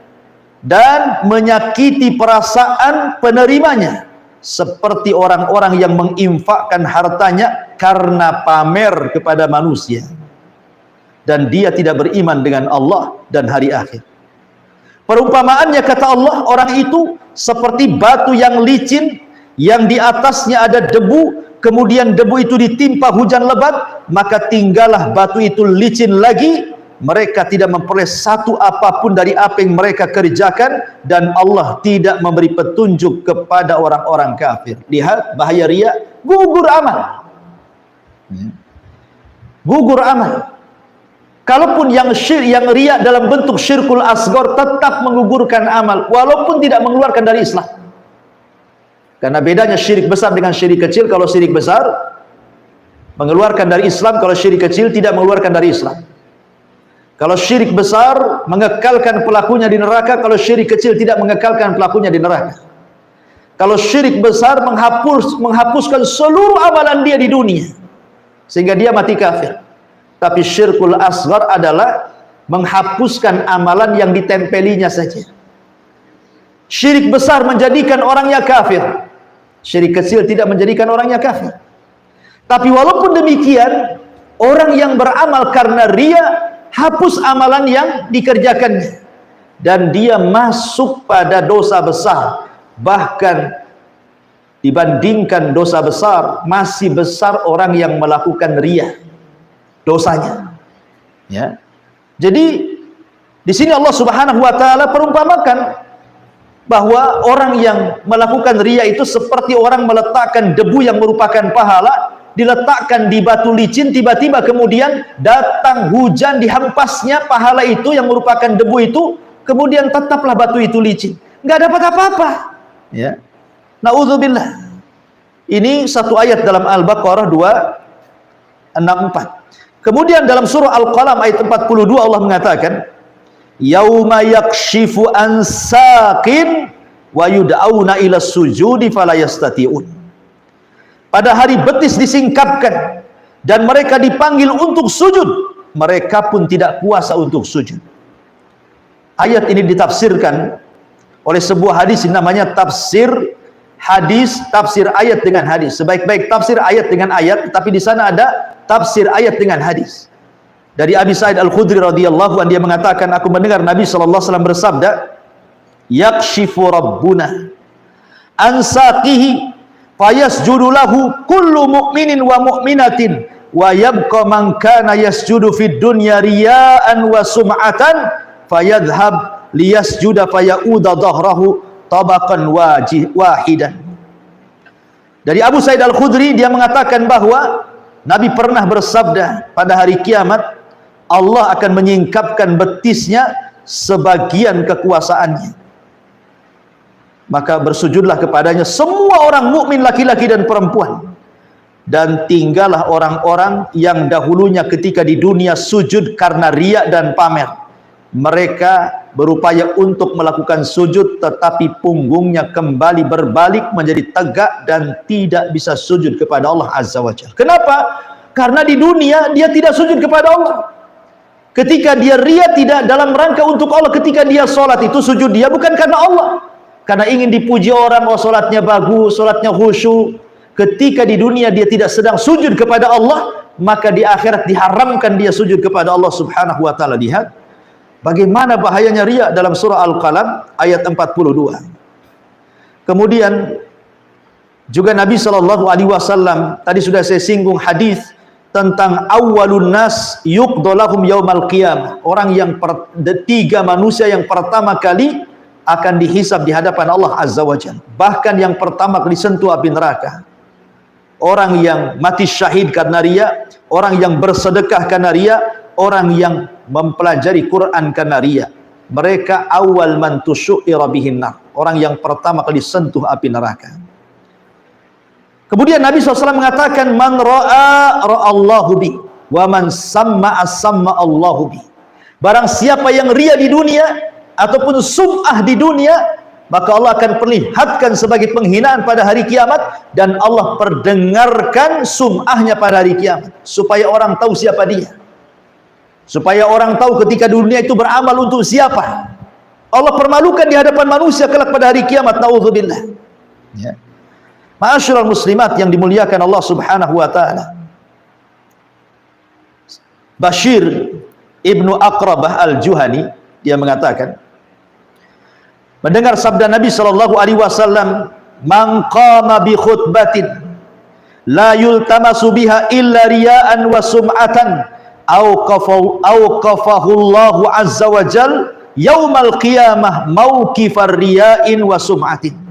dan menyakiti perasaan penerimanya, seperti orang-orang yang menginfakkan hartanya karena pamer kepada manusia dan dia tidak beriman dengan Allah dan hari akhir. Perumpamaannya, kata Allah, orang itu seperti batu yang licin yang di atasnya ada debu, kemudian debu itu ditimpa hujan lebat, maka tinggallah batu itu licin lagi. Mereka tidak memperoleh satu apapun dari apa yang mereka kerjakan, dan Allah tidak memberi petunjuk kepada orang-orang kafir. Lihat bahaya riya, gugur amal. Gugur amal. Kalaupun yang riya dalam bentuk syirkul asghar tetap menggugurkan amal walaupun tidak mengeluarkan dari Islam. Karena bedanya syirik besar dengan syirik kecil. Kalau syirik besar mengeluarkan dari Islam, kalau syirik kecil tidak mengeluarkan dari Islam. Kalau syirik besar mengekalkan pelakunya di neraka, kalau syirik kecil tidak mengekalkan pelakunya di neraka. Kalau syirik besar menghapuskan seluruh amalan dia di dunia sehingga dia mati kafir. Tapi syirkul asghar adalah menghapuskan amalan yang ditempelinya saja. Syirik besar menjadikan orangnya kafir, syirik kecil tidak menjadikan orangnya kafir. Tapi walaupun demikian, orang yang beramal karena riya hapus amalan yang dikerjakannya, dan dia masuk pada dosa besar. Bahkan dibandingkan dosa besar, masih besar orang yang melakukan riya dosanya. Ya. Jadi di sini Allah Subhanahu wa taala perumpamakan bahwa orang yang melakukan riya itu seperti orang meletakkan debu yang merupakan pahala, diletakkan di batu licin, tiba-tiba kemudian datang hujan, dihampasnya pahala itu yang merupakan debu itu, kemudian tetaplah batu itu licin, nggak dapat apa-apa. Ya. Naudzubillah. Ini satu ayat dalam Al-Baqarah 264. Kemudian dalam surah Al-Qalam ayat 42 Allah mengatakan, yauma yakshifu an saqin wa yud'auna ila sujudi fala yastati'un. Pada hari betis disingkapkan dan mereka dipanggil untuk sujud, mereka pun tidak kuasa untuk sujud. Ayat ini ditafsirkan oleh sebuah hadis yang namanya tafsir hadis, tafsir ayat dengan hadis. Sebaik-baik tafsir ayat dengan ayat, tapi di sana ada tafsir ayat dengan hadis. Dari Abi Sa'id Al-Khudri radhiyallahu anhu, dia mengatakan, aku mendengar Nabi sallallahu alaihi wasallam bersabda, yakshifu rabbuna an saqihi fayasjudu lahu kullu mu'minin wa mu'minatin wa yabqa man kana yasjudu fid dunya riya'an wa sum'atan fayadhhab liyasjuda fayauda dhahrahu tabaqan wahidan. Dari Abu Sa'id Al-Khudri, dia mengatakan bahwa Nabi pernah bersabda, pada hari kiamat Allah akan menyingkapkan betisnya sebagian kekuasaannya, maka bersujudlah kepadanya semua orang mukmin laki-laki dan perempuan, dan tinggallah orang-orang yang dahulunya ketika di dunia sujud karena riya dan pamer. Mereka berupaya untuk melakukan sujud, tetapi punggungnya kembali berbalik menjadi tegak dan tidak bisa sujud kepada Allah Azza wa Jalla. Kenapa? Karena di dunia dia tidak sujud kepada Allah. Ketika dia riya, tidak dalam rangka untuk Allah. Ketika dia sholat itu sujud dia bukan karena Allah, karena ingin dipuji orang, oh sholatnya bagus, sholatnya khusyuk. Ketika di dunia dia tidak sedang sujud kepada Allah, maka di akhirat diharamkan dia sujud kepada Allah Subhanahu wa taala. Lihat bagaimana bahayanya riya dalam surah Al-Qalam ayat 42. Kemudian juga Nabi sallallahu alaihi wasallam, tadi sudah saya singgung hadis tentang awwalun nas yuqdalahum yaumal qiyamah, orang yang tiga manusia yang pertama kali akan dihisab di hadapan Allah Azza wa Jalla. Bahkan yang pertama kali disentuh api neraka, orang yang mati syahid karena riya, orang yang bersedekah karena riya, orang yang mempelajari Quran karena riya. Mereka awal man tusyu'ira bihin nar, orang yang pertama kali disentuh api neraka. Kemudian Nabi SAW mengatakan, man ra'a ra'allahu bi, wa man samma'a samma'allahu bi. Barang siapa yang riya di dunia ataupun sum'ah di dunia, maka Allah akan perlihatkan sebagai penghinaan pada hari kiamat, dan Allah perdengarkan sum'ahnya pada hari kiamat, supaya orang tahu siapa dia, supaya orang tahu ketika dunia itu beramal untuk siapa. Allah permalukan di hadapan manusia kelak pada hari kiamat. Naudzubillah. Ya. Ma'asyiral muslimat yang dimuliakan Allah Subhanahu wa taala, Bashir Ibnu Aqrabah Al-Juhani, dia mengatakan, mendengar sabda Nabi sallallahu alaihi wasallam, man qama bi khutbatin la yultamasu biha illa riya'an wa sum'atan qafahu Allahu azza wa jal yaumal qiyamah mauqifar riya'in wa sum'atin.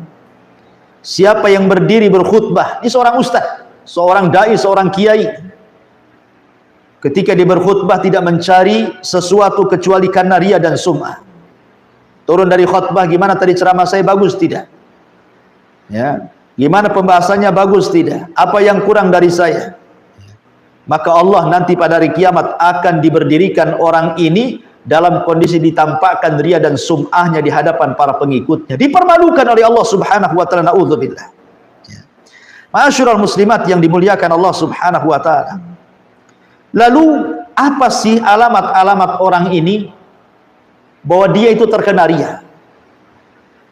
Siapa yang berdiri berkhutbah, ini seorang ustaz, seorang dai, seorang kiai, ketika dia berkhutbah tidak mencari sesuatu kecuali karena riya dan sum'ah. Turun dari khutbah, gimana tadi ceramah saya, bagus tidak? Ya, gimana pembahasannya, bagus tidak? Apa yang kurang dari saya? Maka Allah nanti pada hari kiamat akan diberdirikan orang ini dalam kondisi ditampakkan riya dan sum'ahnya di hadapan para pengikutnya, dipermalukan oleh Allah Subhanahu wa taala. Naudzubillah. Ya. Ma'asyiral muslimat yang dimuliakan Allah Subhanahu wa taala. Lalu apa sih alamat-alamat orang ini bahwa dia itu terkena riya?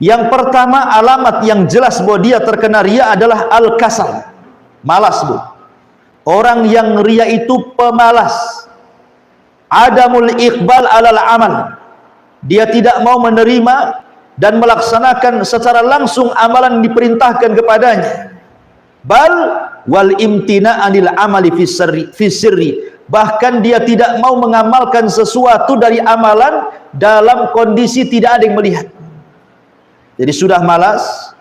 Yang pertama, alamat yang jelas bahwa dia terkena riya adalah al-kasal, malas, Bu. Orang yang riya itu pemalas. Adamul iqbal alal amal, dia tidak mau menerima dan melaksanakan secara langsung amalan yang diperintahkan kepadanya. Bal wal imtina anil amali fi sirri, bahkan dia tidak mau mengamalkan sesuatu dari amalan dalam kondisi tidak ada yang melihat. Jadi sudah malas,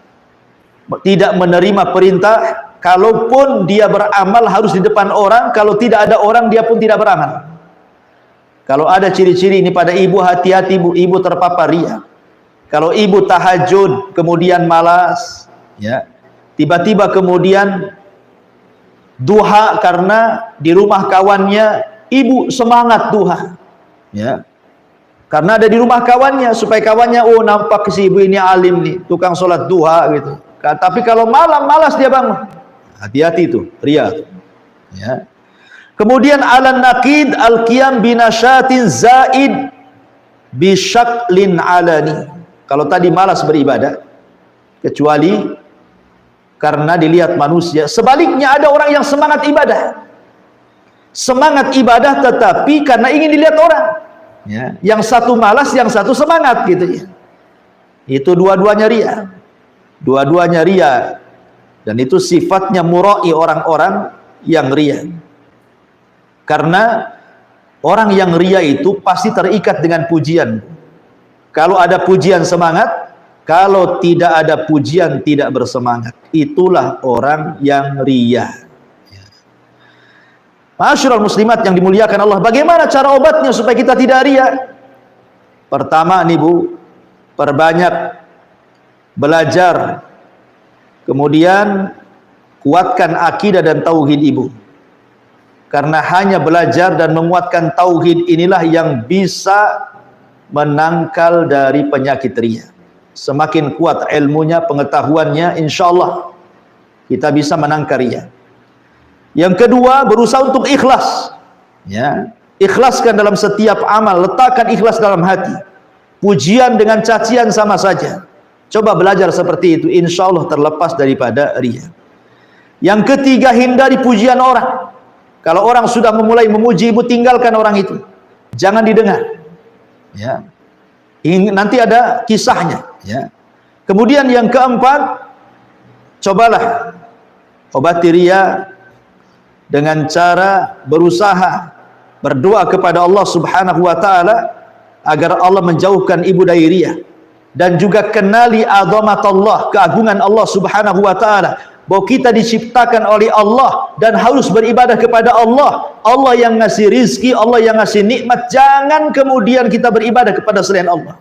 tidak menerima perintah. Kalaupun dia beramal harus di depan orang, kalau tidak ada orang dia pun tidak beramal. Kalau ada ciri-ciri ini pada ibu, hati-hati Bu, ibu terpapar riya. Kalau ibu tahajud kemudian malas, ya, tiba-tiba kemudian duha karena di rumah kawannya, ibu semangat duha, ya, karena ada di rumah kawannya, supaya kawannya, oh nampak si ibu ini alim nih, tukang sholat duha gitu. Tapi kalau malam malas dia bangun, hati-hati itu riya, ya. Kemudian alan naqid al-qiyam binasyatin zaid bisyaklin alani. Kalau tadi malas beribadah, kecuali karena dilihat manusia. Sebaliknya ada orang yang semangat ibadah. Semangat ibadah tetapi karena ingin dilihat orang. Ya, yang satu malas, yang satu semangat gitu ya. Itu dua-duanya ria. Dua-duanya ria. Dan itu sifatnya murai, orang-orang yang ria. Karena orang yang ria itu pasti terikat dengan pujian. Kalau ada pujian semangat, kalau tidak ada pujian tidak bersemangat. Itulah orang yang ria. Ma'asyiral muslimat yang dimuliakan Allah, bagaimana cara obatnya supaya kita tidak ria? Pertama nih Bu, perbanyak belajar, kemudian kuatkan akidah dan tauhid Ibu. Karena hanya belajar dan menguatkan tauhid inilah yang bisa menangkal dari penyakit ria. Semakin kuat ilmunya, pengetahuannya, insya Allah kita bisa menangkal ria. Yang kedua, berusaha untuk ikhlas. Ya, ikhlaskan dalam setiap amal, letakkan ikhlas dalam hati. Pujian dengan cacian sama saja. Coba belajar seperti itu, insya Allah terlepas daripada ria. Yang ketiga, hindari pujian orang. Kalau orang sudah memulai memuji Ibu, tinggalkan orang itu, jangan didengar. Ya, nanti ada kisahnya. Ya. Kemudian yang keempat, cobalah obati ria dengan cara berusaha berdoa kepada Allah Subhanahu wa taala agar Allah menjauhkan Ibu dari ria, dan juga kenali azamatullah, keagungan Allah Subhanahu wa taala, bahwa kita diciptakan oleh Allah dan harus beribadah kepada Allah. Allah yang ngasih rizki, Allah yang ngasih nikmat. Jangan kemudian kita beribadah kepada selain Allah.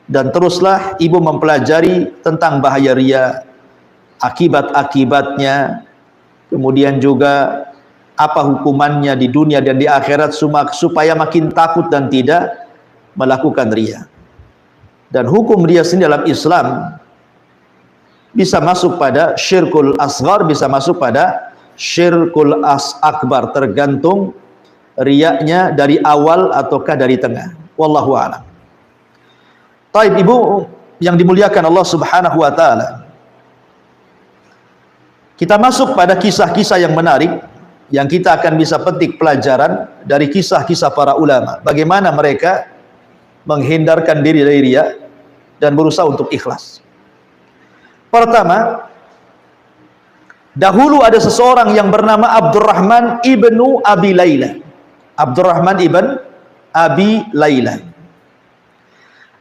Dan teruslah Ibu mempelajari tentang bahaya ria, akibat-akibatnya, kemudian juga apa hukumannya di dunia dan di akhirat, supaya makin takut dan tidak melakukan ria. Dan hukum ria sendiri dalam Islam bisa masuk pada syirkul asghar, bisa masuk pada syirkul akbar, tergantung riaknya dari awal ataukah dari tengah. Wallahu a'lam. Taib Ibu yang dimuliakan Allah Subhanahu wa taala, kita masuk pada kisah-kisah yang menarik yang kita akan bisa petik pelajaran dari kisah-kisah para ulama, bagaimana mereka menghindarkan diri dari riya dan berusaha untuk ikhlas. Pertama, dahulu ada seseorang yang bernama Abdurrahman ibnu Abi Layla. Abdurrahman ibn Abi Layla.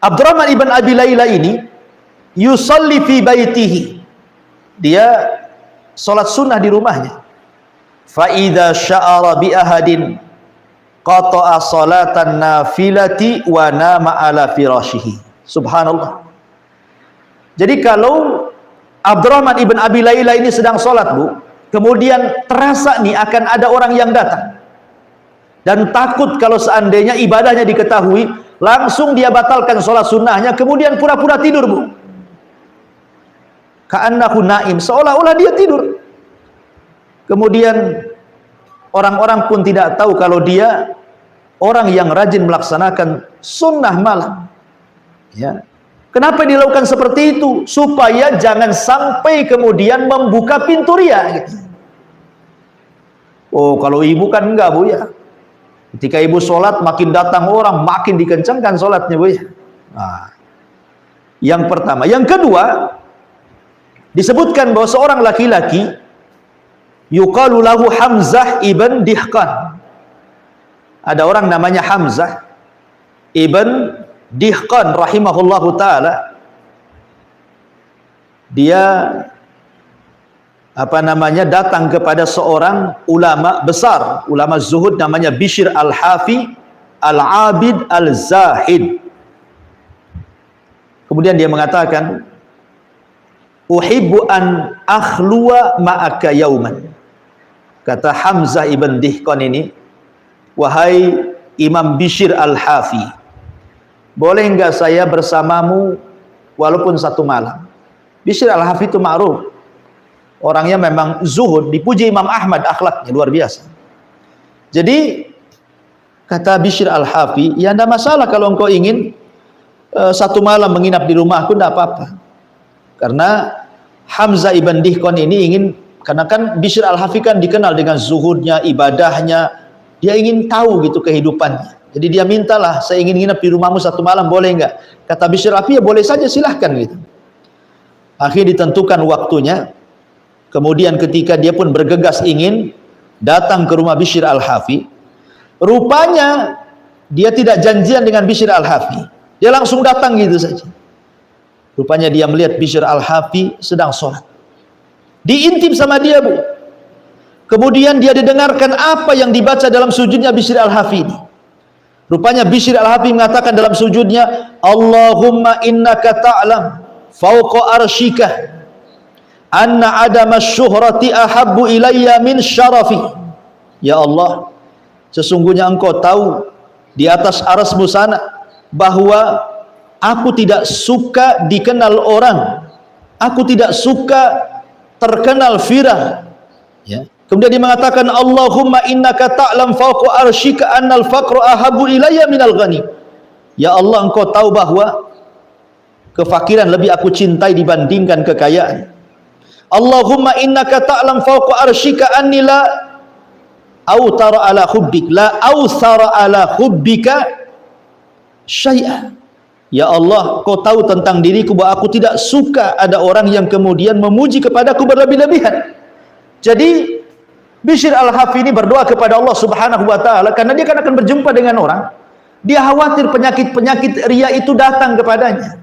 Abdurrahman ibn Abi Layla ini yusalli fi baitihi. Dia salat sunnah di rumahnya. Fa idza sya'ara bi ahadin qata'a salatan nafilati wa nama ala firashihi. Subhanallah. Jadi kalau Abdurrahman ibn Abi Layla ini sedang sholat Bu, kemudian terasa nih akan ada orang yang datang, dan takut kalau seandainya ibadahnya diketahui, langsung dia batalkan sholat sunnahnya, kemudian pura-pura tidur Bu. Ka'annahu naim, seolah-olah dia tidur. Kemudian orang-orang pun tidak tahu kalau dia orang yang rajin melaksanakan sunnah malam. Ya. Kenapa dilakukan seperti itu? Supaya jangan sampai kemudian membuka pintu ria gitu. Oh, kalau ibu kan enggak Bu ya. Ketika ibu sholat makin datang orang, makin dikencangkan sholatnya Bu ya. Nah, yang pertama. Yang kedua, disebutkan bahwa seorang laki-laki yuqalu lahu Hamzah ibn Dihqan. Ada orang namanya Hamzah ibn Dihqan rahimahullahu ta'ala. Dia datang kepada seorang ulama besar, ulama zuhud namanya Bishr al-Hafi al-Abid al-Zahid. Kemudian dia mengatakan, uhibbu an akhluwa ma'aka yauman. Kata Hamzah ibn Dihqan ini, wahai Imam Bishr al-Hafi, boleh enggak saya bersamamu walaupun satu malam? Bishr al-Hafi itu ma'ruf, orangnya memang zuhud, dipuji Imam Ahmad, akhlaknya luar biasa. Jadi kata Bishr al-Hafi, ya tidak masalah kalau engkau ingin satu malam menginap di rumahku, tidak apa-apa. Karena Hamzah ibn Dihqan ini ingin, karena kan Bishr al-Hafi kan dikenal dengan zuhudnya, ibadahnya, dia ingin tahu gitu kehidupannya. Jadi dia mintalah, saya ingin nginep di rumahmu satu malam, boleh enggak? Kata Bishr al-Hafi, ya boleh saja, silahkan gitu. Akhirnya ditentukan waktunya. Kemudian ketika dia pun bergegas ingin datang ke rumah Bishr al-Hafi, rupanya dia tidak janjian dengan Bishr al-Hafi. Dia langsung datang gitu saja. Rupanya dia melihat Bishr al-Hafi sedang sholat. Diintip sama dia, Bu. Kemudian dia didengarkan apa yang dibaca dalam sujudnya Bishr al-Hafi ini. Rupanya Bishr al-Hafi mengatakan dalam sujudnya, Allahumma innaka ta'lam fauqa arsyika anna adama syuhrati ahabbu ilayya min syarafi. Ya Allah, sesungguhnya engkau tahu di atas arasmu sana bahwa aku tidak suka dikenal orang, aku tidak suka terkenal viral, ya. Kemudian dia mengatakan, Allahumma innaka ta'lam fawqa arsyika annal faqra ahabbu ilayya minal ghani. Ya Allah, engkau tahu bahwa kefakiran lebih aku cintai dibandingkan kekayaan. Allahumma innaka ta'lam fawqa arsyika anni la awtara ala hubbik, la awthara ala hubbika syai'a. Ya Allah, kau tahu tentang diriku bahwa aku tidak suka ada orang yang kemudian memuji kepadaku berlebih-lebihan. Jadi Bishr al-Hafi ini berdoa kepada Allah Subhanahu wa taala karena dia akan berjumpa dengan orang. Dia khawatir penyakit-penyakit riya itu datang kepadanya.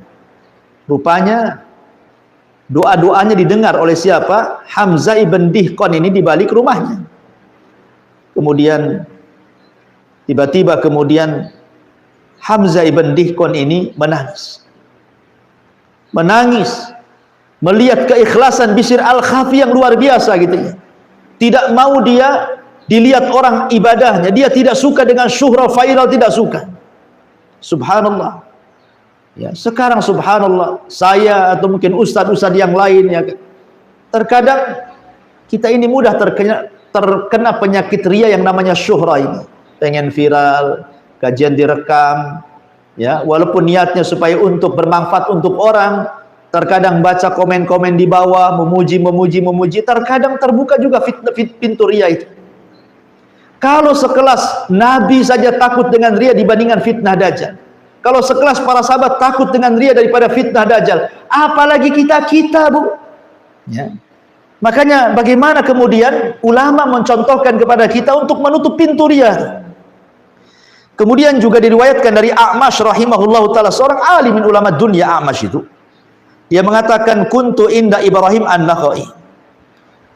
Rupanya doa-doanya didengar oleh siapa? Hamzah ibn Dihqan ini di balik rumahnya. Kemudian tiba-tiba Hamzah ibn Dihqan ini menangis melihat keikhlasan Bishr al-Hafi yang luar biasa gitu ya. Tidak mau dia dilihat orang ibadahnya, dia tidak suka dengan syuhrah viral, tidak suka. Subhanallah. Ya, sekarang subhanallah, saya atau mungkin ustadz-ustadz yang lain ya, terkadang kita ini mudah terkena penyakit ria yang namanya syuhrah ini. Pengen viral, kajian direkam, ya, walaupun niatnya supaya untuk bermanfaat untuk orang. Terkadang baca komen-komen di bawah, memuji, terkadang terbuka juga pintu ria itu. Kalau sekelas Nabi saja takut dengan ria dibandingkan fitnah Dajjal. Kalau sekelas para sahabat takut dengan ria daripada fitnah Dajjal, apalagi kita, Bu. Ya. Makanya bagaimana kemudian ulama mencontohkan kepada kita untuk menutup pintu ria. Kemudian juga diriwayatkan dari A'mash rahimahullahu ta'ala, seorang alimin ulama dunia. A'mash itu dia mengatakan, kuntu inda Ibrahim an-Nakhai,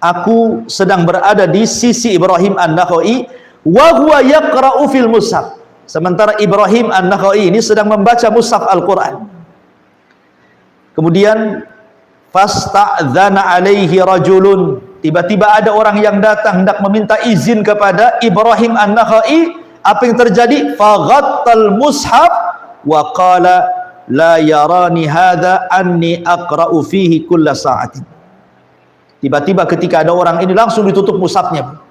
aku sedang berada di sisi Ibrahim an-Nakhai, wa huwa yaqra'u fil mushaf, sementara Ibrahim an-Nakhai ini sedang membaca mushaf Al-Quran. Kemudian fasta'dzana alaihi rajulun, tiba-tiba ada orang yang datang hendak meminta izin kepada Ibrahim an-Nakhai. Apa yang terjadi? Faghattal mushaf wa qala la yarani hadha anni aqra'u fihi kulla sa'atin. Tiba-tiba ketika ada orang ini langsung ditutup mushafnya.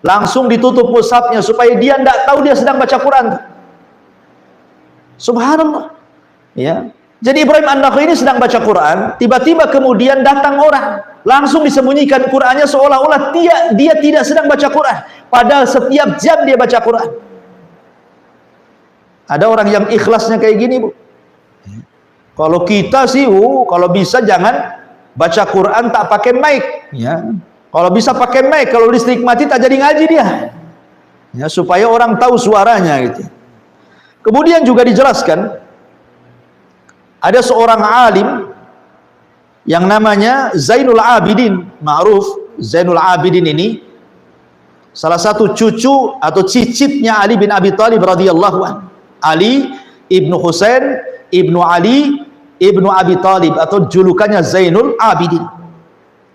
Langsung ditutup mushafnya supaya dia tidak tahu dia sedang baca Quran. Subhanallah. Ya. Jadi Ibrahim an-Nakhai ini sedang baca Quran, tiba-tiba kemudian datang orang, langsung disembunyikan Qurannya seolah-olah dia tidak sedang baca Quran, padahal setiap jam dia baca Quran. Ada orang yang ikhlasnya kayak gini, Bu. Kalau kita sih, kalau bisa jangan baca Quran tak pakai mic, ya. Kalau bisa pakai mic, kalau listrik mati tak jadi ngaji dia, ya, supaya orang tahu suaranya gitu. Kemudian juga dijelaskan, ada seorang alim yang namanya Zainul Abidin, ma'ruf. Zainul Abidin ini salah satu cucu atau cicitnya Ali bin Abi Thalib radhiyallahu anhu. Ali ibnu Husain ibnu Ali ibnu Abi Thalib, atau julukannya Zainul Abidin.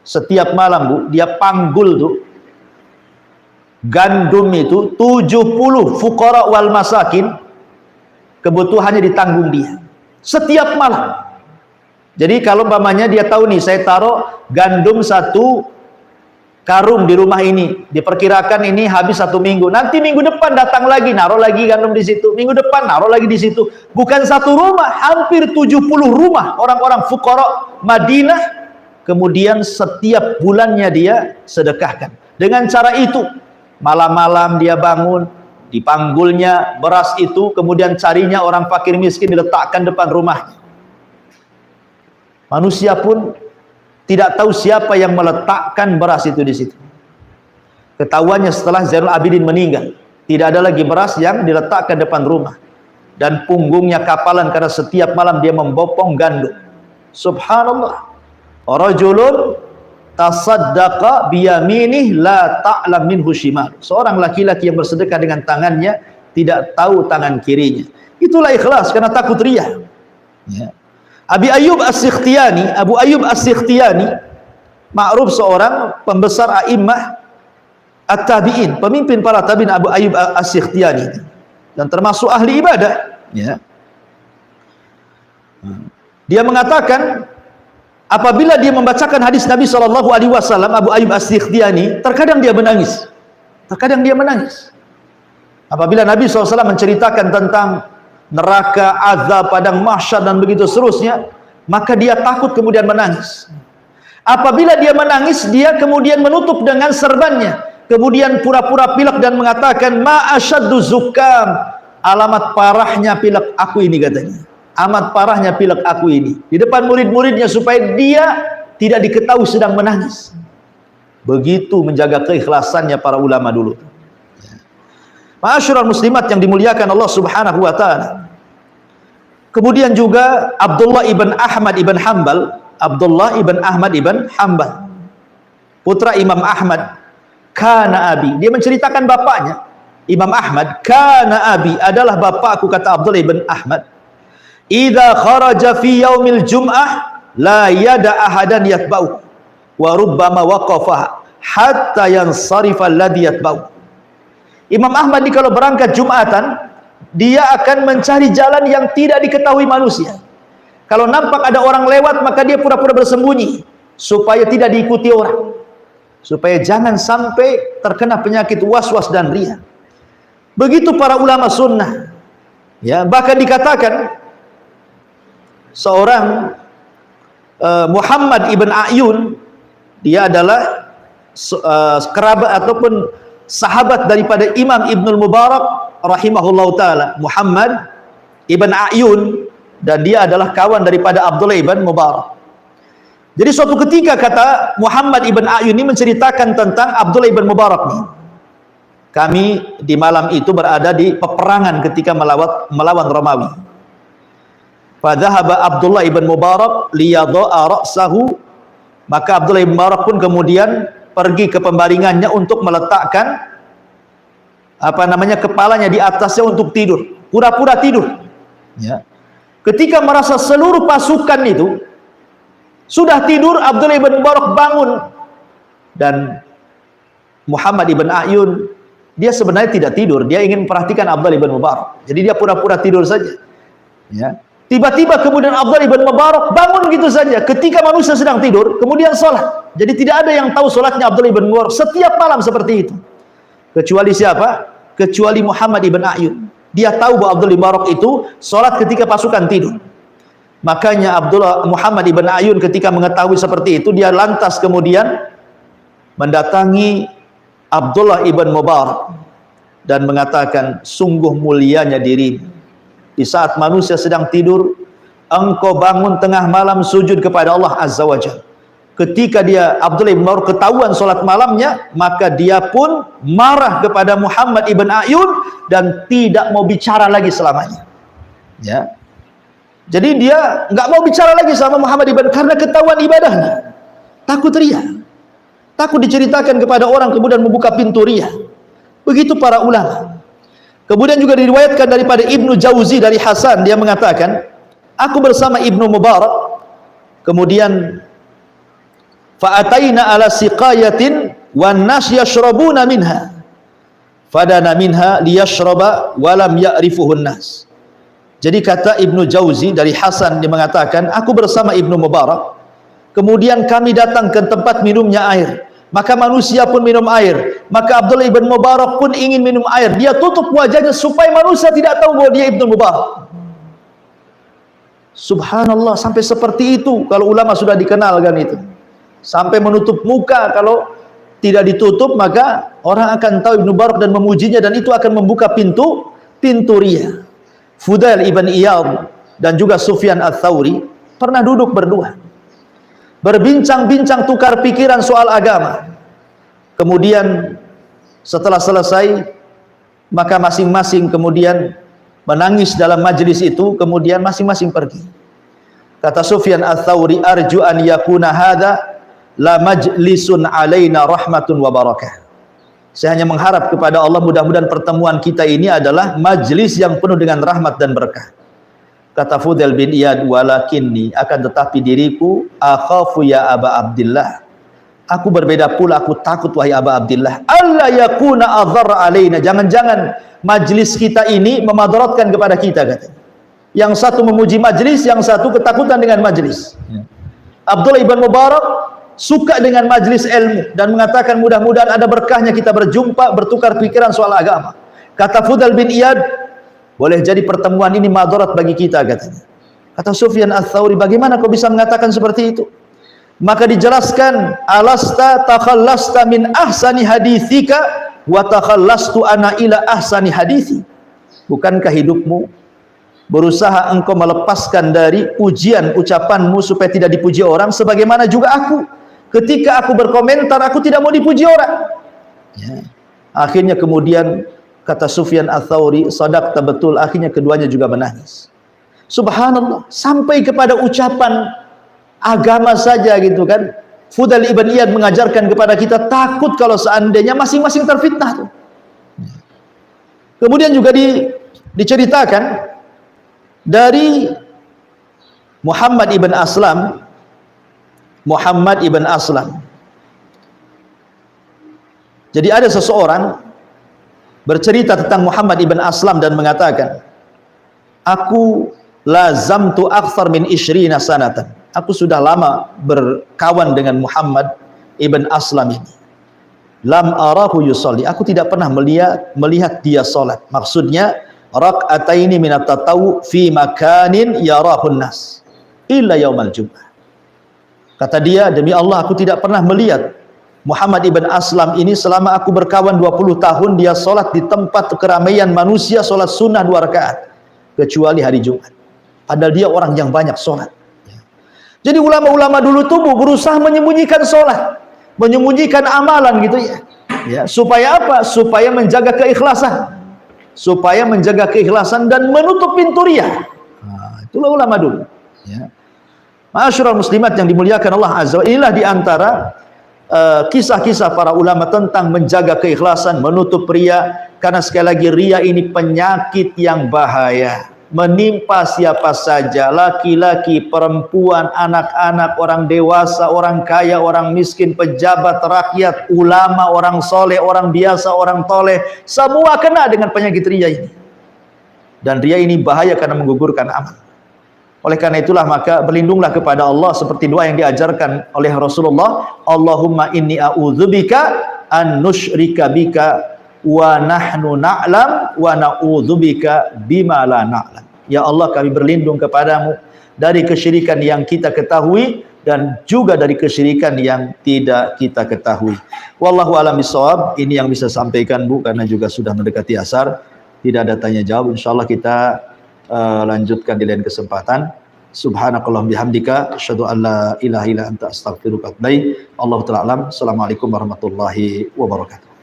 Setiap malam, Bu, dia panggul tuh gandum itu 70 fuqara wal masakin, kebutuhannya ditanggung dia setiap malam. Jadi kalau umpamanya dia tahu nih, saya taruh gandum 1 karung di rumah ini, diperkirakan ini habis 1 minggu, nanti minggu depan datang lagi, naruh lagi gandum di situ, minggu depan naruh lagi di situ. Bukan 1 rumah, hampir 70 rumah orang-orang fuqara Madinah kemudian setiap bulannya dia sedekahkan. Dengan cara itu, malam-malam dia bangun, dipanggulnya beras itu, kemudian carinya orang fakir miskin diletakkan depan rumahnya. Manusia pun tidak tahu siapa yang meletakkan beras itu di situ. Ketahuannya setelah Zainul Abidin meninggal, tidak ada lagi beras yang diletakkan depan rumah, dan punggungnya kapalan karena setiap malam dia membopong gandum. Subhanallah. Rajulun tasaddaqa biyaminih la ta'lam minhu shimal. Seorang laki-laki yang bersedekah dengan tangannya, tidak tahu tangan kirinya. Itulah ikhlas, karena takut riya. Ya. Abi Ayyub As-Sikhtiyani, Abu Ayyub As-Sikhtiyani, ma'ruf seorang pembesar a'immah at-tabi'in, pemimpin para tabi'in, Abu Ayyub As-Sikhtiyani, dan termasuk ahli ibadah. Ya. Dia mengatakan, apabila dia membacakan hadis Nabi SAW, Abu Ayyub As-Sikhtiyani, terkadang dia menangis. Terkadang dia menangis. Apabila Nabi SAW menceritakan tentang neraka, azab, padang mahsyar, dan begitu seterusnya, maka dia takut kemudian menangis. Apabila dia menangis, dia kemudian menutup dengan serbannya, kemudian pura-pura pilek dan mengatakan, ma asyaddu zukam, alamat parahnya pilek aku ini, katanya. Amat parahnya pilek aku ini, di depan murid-muridnya, supaya dia tidak diketahui sedang menangis. Begitu menjaga keikhlasannya para ulama dulu. Ma'asyiral muslimat yang dimuliakan Allah Subhanahu wa taala. Kemudian juga Abdullah ibn Ahmad ibn Hanbal, Abdullah ibn Ahmad ibn Hanbal, putra Imam Ahmad. Kana abi, dia menceritakan bapaknya Imam Ahmad. Kana abi, adalah bapakku, kata Abdullah ibn Ahmad, idza kharaja fi yaumil jum'ah la yada ahadan yatba'u wa rubbama waqafa hatta yansarifa alladhi yatba'u. Imam Ahmad ini kalau berangkat Jumatan, dia akan mencari jalan yang tidak diketahui manusia. Kalau nampak ada orang lewat, maka dia pura-pura bersembunyi supaya tidak diikuti orang, supaya jangan sampai terkena penyakit was-was dan riya. Begitu para ulama sunnah. Ya, bahkan dikatakan seorang Muhammad ibn A'yun, dia adalah kerabat ataupun sahabat daripada Imam Ibnul Mubarak rahimahullah ta'ala, Muhammad ibn A'yun, dan dia adalah kawan daripada Abdullah ibn Mubarak. Jadi suatu ketika, kata Muhammad ibn A'yun ini menceritakan tentang Abdullah ibn Mubarak nih, kami di malam itu berada di peperangan ketika melawan Romawi. Fadhahaba Abdullah ibn Mubarak liyadha'a ra'sahu, maka Abdullah ibn Mubarak pun kemudian pergi ke pembaringannya untuk meletakkan kepalanya di atasnya untuk tidur, pura-pura tidur. Ya. Ketika merasa seluruh pasukan itu sudah tidur, Abdullah ibn Mubarak bangun, dan Muhammad ibn A'yun, dia sebenarnya tidak tidur, dia ingin memperhatikan Abdullah ibn Mubarak, jadi dia pura-pura tidur saja. Ya. Tiba-tiba kemudian Abdullah ibn Mubarak bangun gitu saja ketika manusia sedang tidur, kemudian sholat. Jadi tidak ada yang tahu sholatnya Abdullah ibn Mubarak setiap malam seperti itu, kecuali siapa? Kecuali Muhammad ibn A'yun. Dia tahu bahwa Abdullah ibn Mubarak itu sholat ketika pasukan tidur. Makanya Muhammad ibn A'yun ketika mengetahui seperti itu, dia lantas kemudian mendatangi Abdullah ibn Mubarak dan mengatakan, sungguh mulianya dirimu, di saat manusia sedang tidur, engkau bangun tengah malam sujud kepada Allah Azza wa Jalla. Ketika dia Abdullah ibn Mubarak ketahuan sholat malamnya, maka dia pun marah kepada Muhammad ibn A'yun dan tidak mau bicara lagi selamanya. Ya. Jadi dia nggak mau bicara lagi sama Muhammad ibn, karena ketahuan ibadahnya, takut riya, takut diceritakan kepada orang kemudian membuka pintu riya. Begitu para ulama. Kemudian juga diriwayatkan daripada Ibnu Jauzi dari Hasan, dia mengatakan, aku bersama Ibnu Mubarak, kemudian fa'ataina ala siqayatin wan nas yashrabuna minha fadana minha liyashraba wa lam ya'rifuhun nas. Jadi kata Ibnu Jauzi dari Hasan, dia mengatakan, aku bersama Ibnu Mubarak, kemudian kami datang ke tempat minumnya air, maka manusia pun minum air, maka Abdullah ibn Mubarak pun ingin minum air, dia tutup wajahnya supaya manusia tidak tahu bahwa dia Ibnu Mubarak. Subhanallah, sampai seperti itu kalau ulama sudah dikenalkan itu. sampai menutup muka. Kalau tidak ditutup maka orang akan tahu Ibnu Barak dan memujinya, dan itu akan membuka pintu riya. Fudail ibn Iyad dan juga Sufyan Ats-Tsauri pernah duduk berdua, berbincang-bincang, tukar pikiran soal agama. Kemudian setelah selesai, maka masing-masing kemudian menangis dalam majelis itu, kemudian masing-masing pergi. Kata Sufyan Ats-Tsauri, arju an yakuna hadza la majlisun alaina rahmatun wa barakah. Saya hanya mengharap kepada Allah, mudah-mudahan pertemuan kita ini adalah majlis yang penuh dengan rahmat dan berkah. Kata Fudail bin Iyad, walakinni, akan tetapi diriku, akhafu ya Aba Abdillah, aku berbeda pula, aku takut wahai Aba Abdillah, alla yakuna adhar alaina, jangan-jangan majlis kita ini memadaratkan kepada kita, katanya. Yang satu memuji majlis, yang satu ketakutan dengan majlis. Abdullah ibn Mubarak suka dengan majlis ilmu dan mengatakan mudah-mudahan ada berkahnya kita berjumpa, bertukar pikiran soal agama. Kata Fudail bin Iyad, boleh jadi pertemuan ini madarat bagi kita, katanya. Kata Sufyan Ats-Tsauri, bagaimana kau bisa mengatakan seperti itu? Maka dijelaskan, alasta takhallasta min ahsani hadithika wa takhallastu ana ila ahsani hadithi. Bukankah hidupmu berusaha engkau melepaskan dari pujian ucapanmu supaya tidak dipuji orang, sebagaimana juga aku, ketika aku berkomentar aku tidak mau dipuji orang, ya. Akhirnya kemudian kata Sufyan Ats-Tsauri, sadaqta, betul. Akhirnya keduanya juga menangis. Subhanallah, sampai kepada ucapan agama saja gitu kan. Fudail ibn Iyad mengajarkan kepada kita takut kalau seandainya masing-masing terfitnah tuh. Kemudian juga diceritakan dari Muhammad ibn Aslam. Jadi ada seseorang bercerita tentang Muhammad ibn Aslam dan mengatakan, aku lazamtu akthar min 20 sanatan. Aku sudah lama berkawan dengan Muhammad ibn Aslam ini. Lam arahu yusalli. Aku tidak pernah melihat dia salat. Maksudnya rak'ataini minat tatawu fi makanin yarahun nas illa yaumal jum'ah. Kata dia, demi Allah aku tidak pernah melihat Muhammad ibn Aslam ini selama aku berkawan 20 tahun dia salat di tempat keramaian manusia, salat sunnah 2 rakaat, kecuali hari Jumat. Padahal dia orang yang banyak salat. Jadi ulama-ulama dulu tuh berusaha menyembunyikan salat, menyembunyikan amalan gitu ya. Ya, supaya apa? Supaya menjaga keikhlasan. Supaya menjaga keikhlasan dan menutup pintu riya. Nah, itulah ulama dulu. Ya. Ma'asyiral muslimat yang dimuliakan Allah Azza wa Jalla, inilah diantara kisah-kisah para ulama tentang menjaga keikhlasan, menutup riya. Karena sekali lagi riya ini penyakit yang bahaya, menimpa siapa saja, laki-laki, perempuan, anak-anak, orang dewasa, orang kaya, orang miskin, pejabat, rakyat, ulama, orang soleh, orang biasa, orang toleh, semua kena dengan penyakit riya ini. Dan riya ini bahaya karena menggugurkan amal. Oleh karena itulah maka berlindunglah kepada Allah seperti doa yang diajarkan oleh Rasulullah, Allahumma inni a'udzubika an nusyrika bika wa nahnu na'lam wa na'udzubika bima la na'lam. Ya Allah, kami berlindung kepadamu dari kesyirikan yang kita ketahui dan juga dari kesyirikan yang tidak kita ketahui. Wallahu a'lam bishawab. Ini yang bisa sampaikan Bu, karena juga sudah mendekati asar, tidak ada tanya jawab. Insyaallah kita lanjutkan di lain kesempatan. Subhanakallahumma bihamdika asyhadu an la ilaha illa anta astaghfiruka wa atubu ilaik. Allahu ta'ala alam. Assalamualaikum warahmatullahi wabarakatuh.